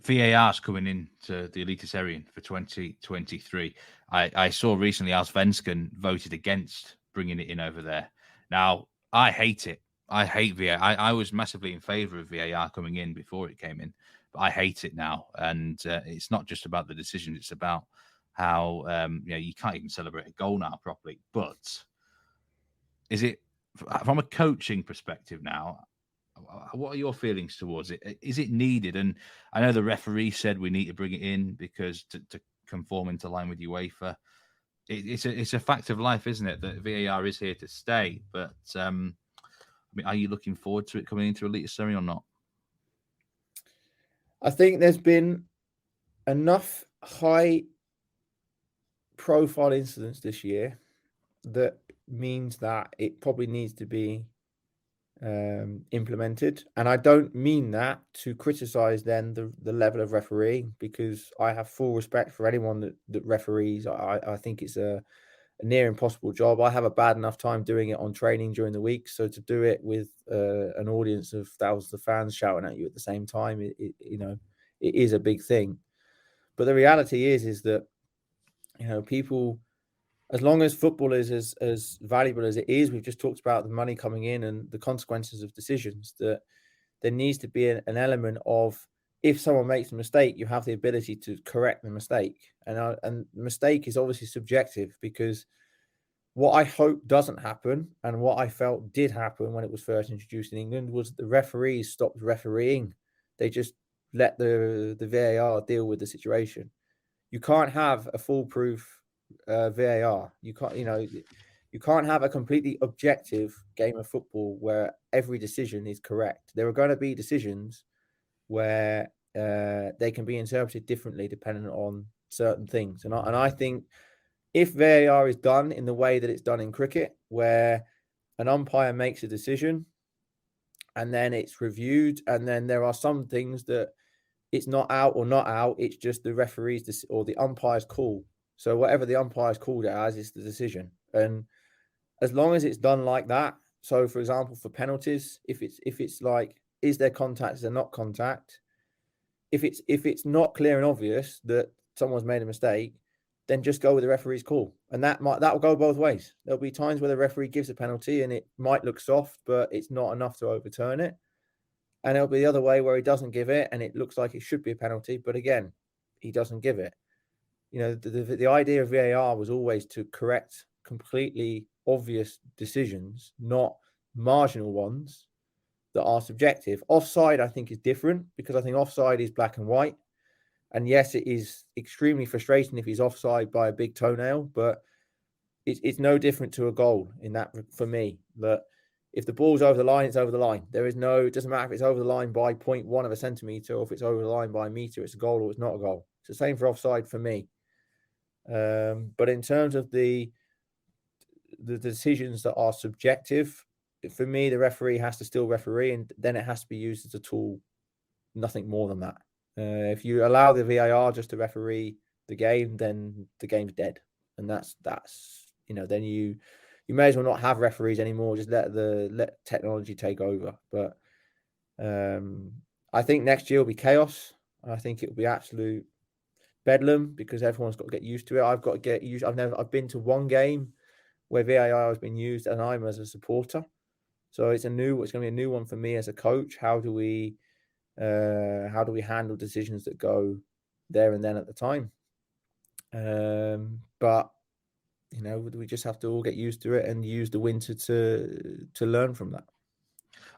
VAR's coming in to the Eliteserien for 2023. I saw recently Allsvenskan voted against bringing it in over there. Now, I hate it. I hate VAR. I was massively in favour of VAR coming in before it came in, but I hate it now. And it's not just about the decision. It's about how you can't even celebrate a goal now properly. But is it, from a coaching perspective now, what are your feelings towards it? Is it needed? And I know the referee said we need to bring it in because to conform into line with UEFA. It's a fact of life, isn't it, that VAR is here to stay? But I mean, are you looking forward to it coming into Eliteserien or not? I think there's been enough high-profile incidents this year that means that it probably needs to be implemented. And I don't mean that to criticize then the level of refereeing, because I have full respect for anyone that referees. I think it's a near impossible job. I have a bad enough time doing it on training during the week, so to do it with an audience of thousands of fans shouting at you at the same time, it is a big thing. But the reality is that, you know, people, as long as football is as valuable as it is, we've just talked about the money coming in and the consequences of decisions, that there needs to be an element of, if someone makes a mistake, you have the ability to correct the mistake. And the mistake is obviously subjective, because what I hope doesn't happen, and what I felt did happen when it was first introduced in England, was the referees stopped refereeing. They just let the VAR deal with the situation. You can't have a foolproof VAR. You can't have a completely objective game of football where every decision is correct. There are going to be decisions where they can be interpreted differently depending on certain things. And I think if VAR is done in the way that it's done in cricket, where an umpire makes a decision and then it's reviewed, and then there are some things that it's not out or not out, it's just the referee's or the umpire's call. So whatever the umpire's called it as is the decision. And as long as it's done like that, so for example, for penalties, if it's like, is there contact, is there not contact? If it's not clear and obvious that someone's made a mistake, then just go with the referee's call. And that will go both ways. There'll be times where the referee gives a penalty and it might look soft, but it's not enough to overturn it. And it'll be the other way where he doesn't give it and it looks like it should be a penalty, but again, he doesn't give it. You know, the idea of VAR was always to correct completely obvious decisions, not marginal ones that are subjective. Offside, I think, is different, because I think offside is black and white. And yes, it is extremely frustrating if he's offside by a big toenail, but it's no different to a goal in that, for me, that if the ball's over the line, it's over the line. It doesn't matter if it's over the line by 0.1 of a centimetre or if it's over the line by a metre, it's a goal or it's not a goal. It's the same for offside for me. But in terms of the decisions that are subjective, for me, the referee has to still referee, and then it has to be used as a tool, nothing more than that. If you allow the VAR just to referee the game, then the game's dead. And that's then you may as well not have referees anymore. Just let technology take over. But I think next year will be chaos. I think it will be absolute bedlam, because everyone's got to get used to it. I've got to get used. I've been to one game where VAR has been used, and I'm as a supporter. So it's going to be a new one for me as a coach. How do we handle decisions that go there and then at the time? But you know, we just have to all get used to it and use the winter to learn from that.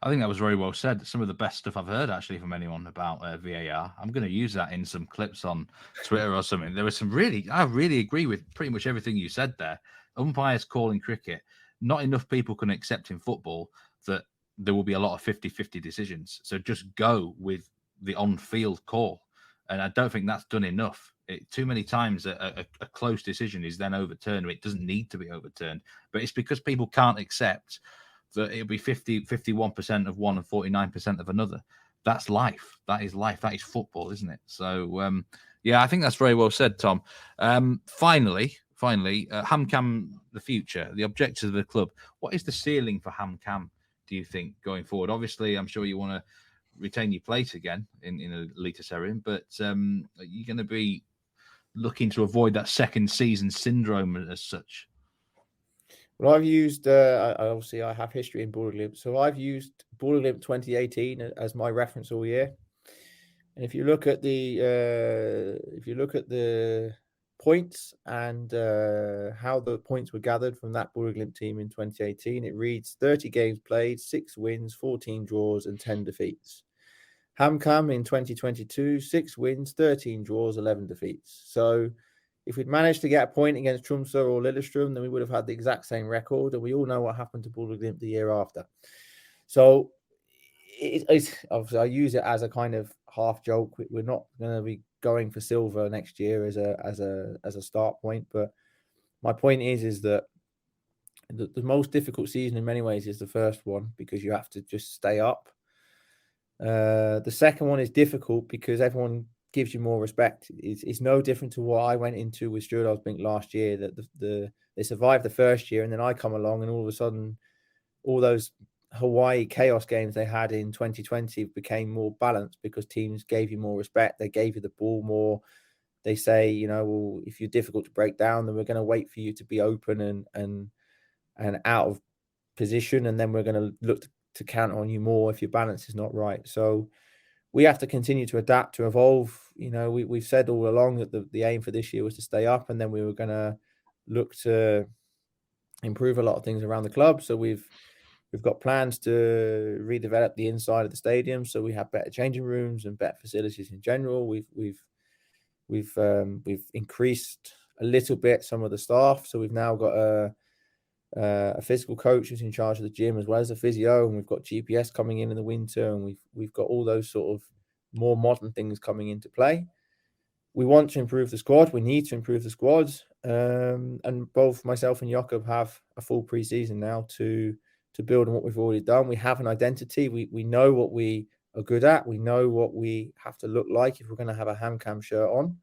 I think that was very well said. Some of the best stuff I've heard actually from anyone about VAR. I'm going to use that in some clips on Twitter or something. There was some I really agree with pretty much everything you said there. Umpires calling cricket, not enough people can accept in football that there will be a lot of 50-50 decisions. So just go with the on-field call. And I don't think that's done enough. Too many times a close decision is then overturned, or it doesn't need to be overturned. But it's because people can't accept that it'll be 51% of one and 49% of another. That's life. That is life. That is football, isn't it? So, I think that's very well said, Tom. Finally, Ham Kam, the future, the objectives of the club. What is the ceiling for Ham Kam, do you think, going forward? Obviously, I'm sure you want to retain your place again in Eliteserien, but are you going to be looking to avoid that second season syndrome as such? Well, I've used, obviously I have history in Borderglimp, so I've used Borderglimp 2018 as my reference all year. And if you look at the points and how the points were gathered from that Borderglimp team in 2018, it reads 30 games played, 6 wins, 14 draws, and 10 defeats. Ham Kam in 2022, 6 wins, 13 draws, 11 defeats. So if we'd managed to get a point against Tromsø or Lillestrøm, then we would have had the exact same record. And we all know what happened to Borderglimp the year after. So it's obviously I use it as a kind of half joke. We're not going to be going for silver next year as a start point. But my point is that the most difficult season in many ways is the first one, because you have to just stay up. The second one is difficult because everyone gives you more respect. It's no different to what I went into with Stjørdals-Blink last year, that they survived the first year, and then I come along and all of a sudden all those Hawaii chaos games they had in 2020 became more balanced because teams gave you more respect. They gave you the ball more. They say, you know, well, if you're difficult to break down, then we're going to wait for you to be open and out of position, and then we're going to look to counter on you more if your balance is not right. So we have to continue to adapt, to evolve. You know, we've said all along that the aim for this year was to stay up, and then we were going to look to improve a lot of things around the club. So we've got plans to redevelop the inside of the stadium, so we have better changing rooms and better facilities in general. We've increased a little bit some of the staff, so we've now got a physical coach who's in charge of the gym as well as a physio, and we've got GPS coming in the winter, and we've got all those sort of more modern things coming into play. We want to improve the squad. We need to improve the squad, and both myself and Jakob have a full pre-season now to build on what we've already done. We have an identity. We know what we are good at. We know what we have to look like if we're going to have a Ham Kam shirt on.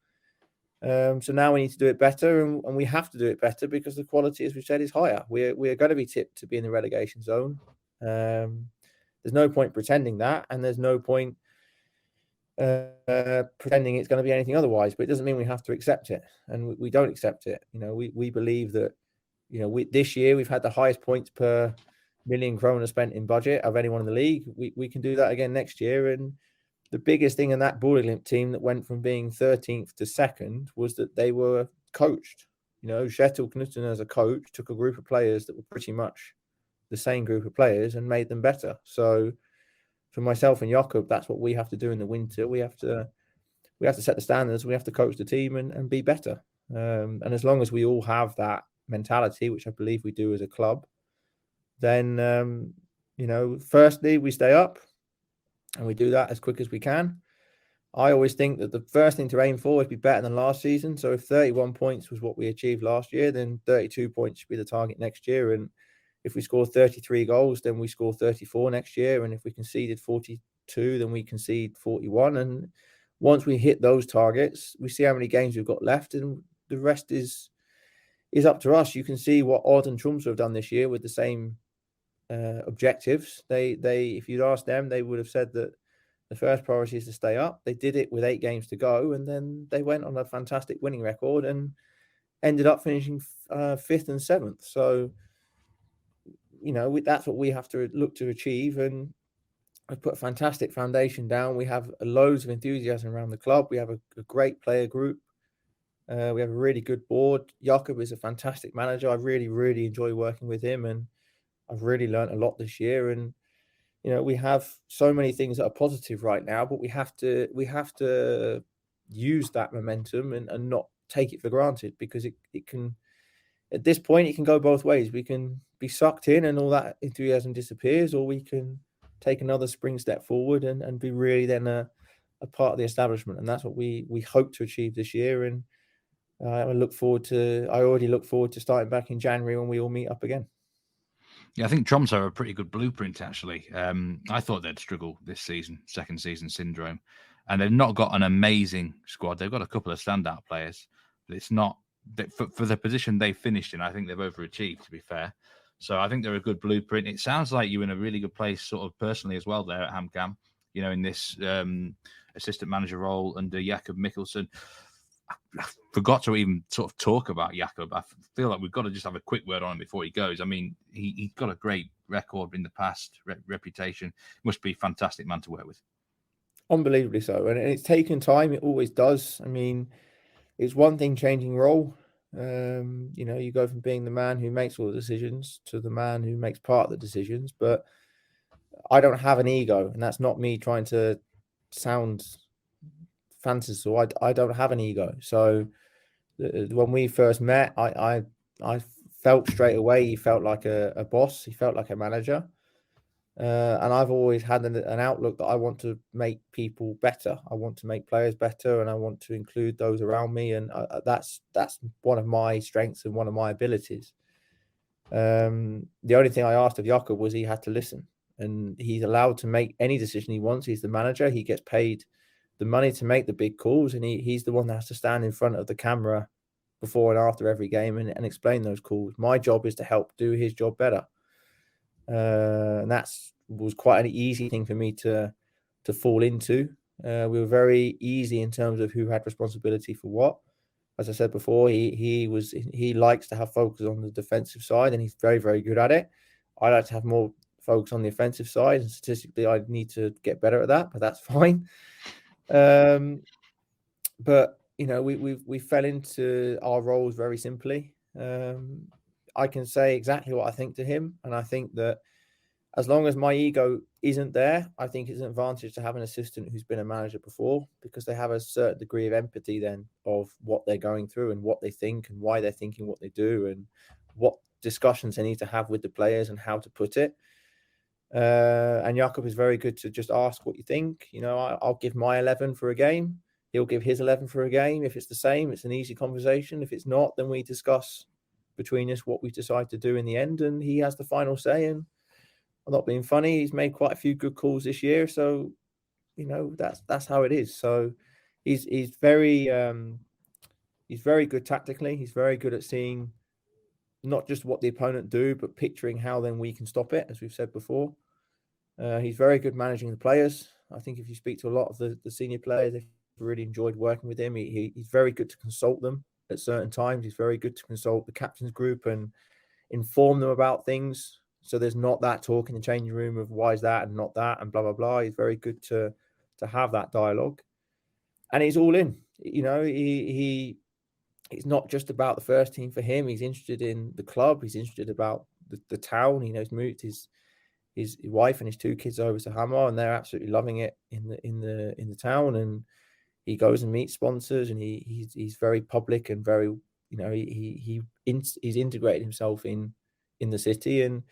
So now we need to do it better, and we have to do it better because the quality, as we've said, is higher. We are going to be tipped to be in the relegation zone. There's no point pretending that, and there's no point pretending it's going to be anything otherwise. But it doesn't mean we have to accept it, and we don't accept it. You know, we believe that, you know, this year we've had the highest points per million kroner spent in budget of anyone in the league. We can do that again next year. And the biggest thing in that Bodø/Glimt team that went from being 13th to 2nd was that they were coached. You know, Kjetil Knutsen as a coach took a group of players that were pretty much the same group of players and made them better. So for myself and Jakob, that's what we have to do in the winter. We have to set the standards. We have to coach the team and be better. And as long as we all have that mentality, which I believe we do as a club, then, you know, firstly, we stay up, and we do that as quick as we can. I always think that the first thing to aim for is be better than last season. So if 31 points was what we achieved last year, then 32 points should be the target next year. And if we score 33 goals, then we score 34 next year. And if we conceded 42, then we concede 41. And once we hit those targets, we see how many games we've got left, and the rest is up to us. You can see what Odd and Tromsø have done this year with the same objectives. They if you'd asked them, they would have said that the first priority is to stay up. They did it with 8 games to go, and then they went on a fantastic winning record and ended up finishing 5th and 7th. So, you know, that's what we have to look to achieve, and I've put a fantastic foundation down. We have loads of enthusiasm around the club. We have a great player group. We have a really good board. Jakob is a fantastic manager. I really, really enjoy working with him, and I've really learned a lot this year. And, you know, we have so many things that are positive right now, but we have to use that momentum and not take it for granted, because it can, at this point, it can go both ways. We can be sucked in and all that enthusiasm disappears, or we can take another spring step forward and be really then a part of the establishment. And that's what we hope to achieve this year. And I already look forward to starting back in January when we all meet up again. Yeah, I think Tromsø are a pretty good blueprint, actually. I thought they'd struggle this season, second season syndrome. And they've not got an amazing squad. They've got a couple of standout players, but it's not for the position they finished in. I think they've overachieved, to be fair. So I think they're a good blueprint. It sounds like you're in a really good place, sort of personally as well, there at Ham Kam, you know, in this assistant manager role under Jakob Michelsen. I forgot to even sort of talk about Jakob. I feel like we've got to just have a quick word on him before he goes. I mean, he's got a great record in the past, reputation. Must be a fantastic man to work with. Unbelievably so. And it's taken time. It always does. I mean, it's one thing changing role. You know, you go from being the man who makes all the decisions to the man who makes part of the decisions. But I don't have an ego, and that's not me trying to sound fantasy. So I don't have an ego. So when we first met, I felt straight away he felt like a boss. He felt like a manager. And I've always had an outlook that I want to make people better. I want to make players better, and I want to include those around me. And that's one of my strengths and one of my abilities. The only thing I asked of Jakob was he had to listen, and he's allowed to make any decision he wants. He's the manager. He gets paid the money to make the big calls, and he's the one that has to stand in front of the camera before and after every game and explain those calls. My job is to help do his job better. And was quite an easy thing for me to fall into. We were very easy in terms of who had responsibility for what. As I said before, he likes to have focus on the defensive side, and he's very, very good at it. I like to have more focus on the offensive side, and statistically, I need to get better at that, but that's fine. But we fell into our roles very simply. I can say exactly what I think to him, and I think that as long as my ego isn't there, I think it's an advantage to have an assistant who's been a manager before, because they have a certain degree of empathy then of what they're going through and what they think and why they're thinking what they do and what discussions they need to have with the players and how to put it. And Jakob is very good to just ask what you think. I'll give my 11 for a game. He'll give his 11 for a game. If it's the same, it's an easy conversation. If it's not, then we discuss between us what we decide to do in the end, and he has the final say. And I'm not being funny, he's made quite a few good calls this year, so that's how it is. So he's very good tactically. He's very good at seeing not just what the opponent do, but picturing how then we can stop it, as we've said before. He's very good managing the players. I think if you speak to a lot of the senior players, they've really enjoyed working with him. He's very good to consult them at certain times. He's very good to consult the captain's group and inform them about things. So there's not that talk in the changing room of why is that and not that and blah, blah, blah. He's very good to have that dialogue. And he's all in. He's not just about the first team for him. He's interested in the club. He's interested about the town. He's moved his wife and his 2 kids over to Hamar, and they're absolutely loving it in the town. And he goes and meets sponsors, and he's very public and very, he's integrated himself in the city. And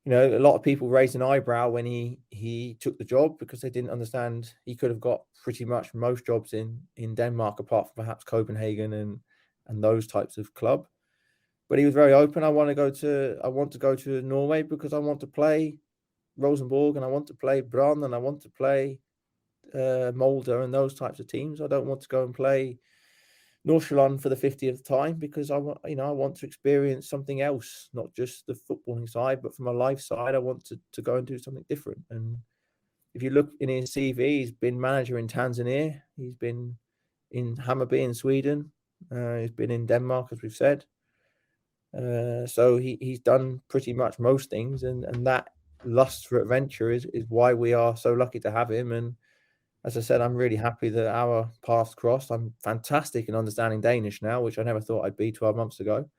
a lot of people raised an eyebrow when he took the job because they didn't understand he could have got pretty much most jobs in Denmark, apart from perhaps Copenhagen and those types of club. But he was very open. I want to go to Norway because I want to play Rosenborg and I want to play Brann and I want to play Molde and those types of teams. I don't want to go and play Nordsjælland for the 50th time because I want to experience something else, not just the footballing side, but from a life side, I want to go and do something different. And if you look in his CV, he's been manager in Tanzania, he's been in Hammarby in Sweden, he's been in Denmark, as we've said. So he's done pretty much most things, and that lust for adventure is why we are so lucky to have him. And as I said, I'm really happy that our paths crossed. I'm fantastic in understanding Danish now, which I never thought I'd be 12 months ago.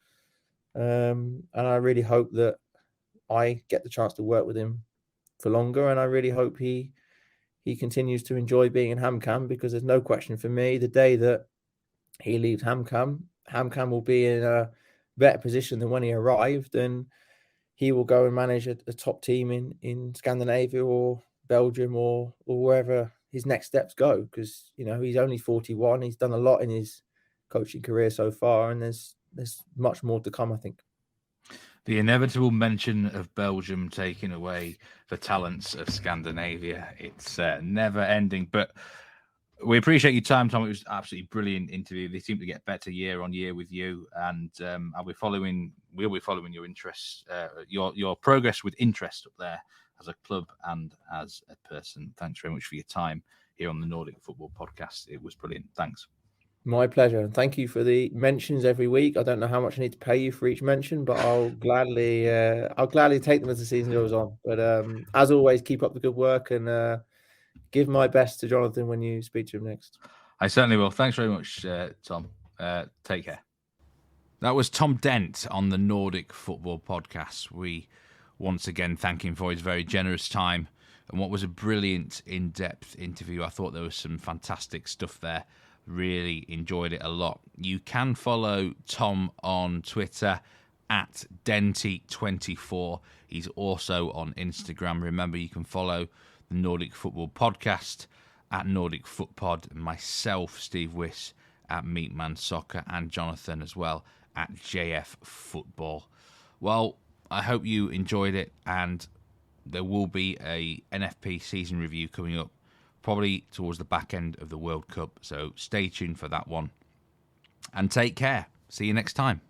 And I really hope that I get the chance to work with him for longer. And I really hope he continues to enjoy being in Ham Kam, because there's no question for me, the day that he leaves Ham Kam will be in a better position than when he arrived. And he will go and manage a top team in Scandinavia or Belgium or wherever his next steps go, because he's only 41. He's done a lot in his coaching career so far, and there's much more to come, I think. The inevitable mention of Belgium taking away the talents of Scandinavia. It's never ending, but we appreciate your time, Tom. It was an absolutely brilliant interview. They seem to get better year on year with you, and we'll be following your interests, your progress with interest up there as a club and as a person. Thanks very much for your time here on the Nordic Football Podcast. It was brilliant. Thanks. My pleasure. And thank you for the mentions every week. I don't know how much I need to pay you for each mention, but I'll gladly take them as the season goes on. But as always, keep up the good work and give my best to Jonathan when you speak to him next. I certainly will. Thanks very much, Tom. Take care. That was Tom Dent on the Nordic Football Podcast. We once again thank him for his very generous time and what was a brilliant, in-depth interview. I thought there was some fantastic stuff there. Really enjoyed it a lot. You can follow Tom on Twitter at Denty24. He's also on Instagram. Remember, you can follow the Nordic Football Podcast at Nordic Footpod, myself, Steve Wyss, at Meatman Soccer, and Jonathan as well at JF Football. Well, I hope you enjoyed it, and there will be a NFP season review coming up, probably towards the back end of the World Cup. So stay tuned for that one. And take care. See you next time.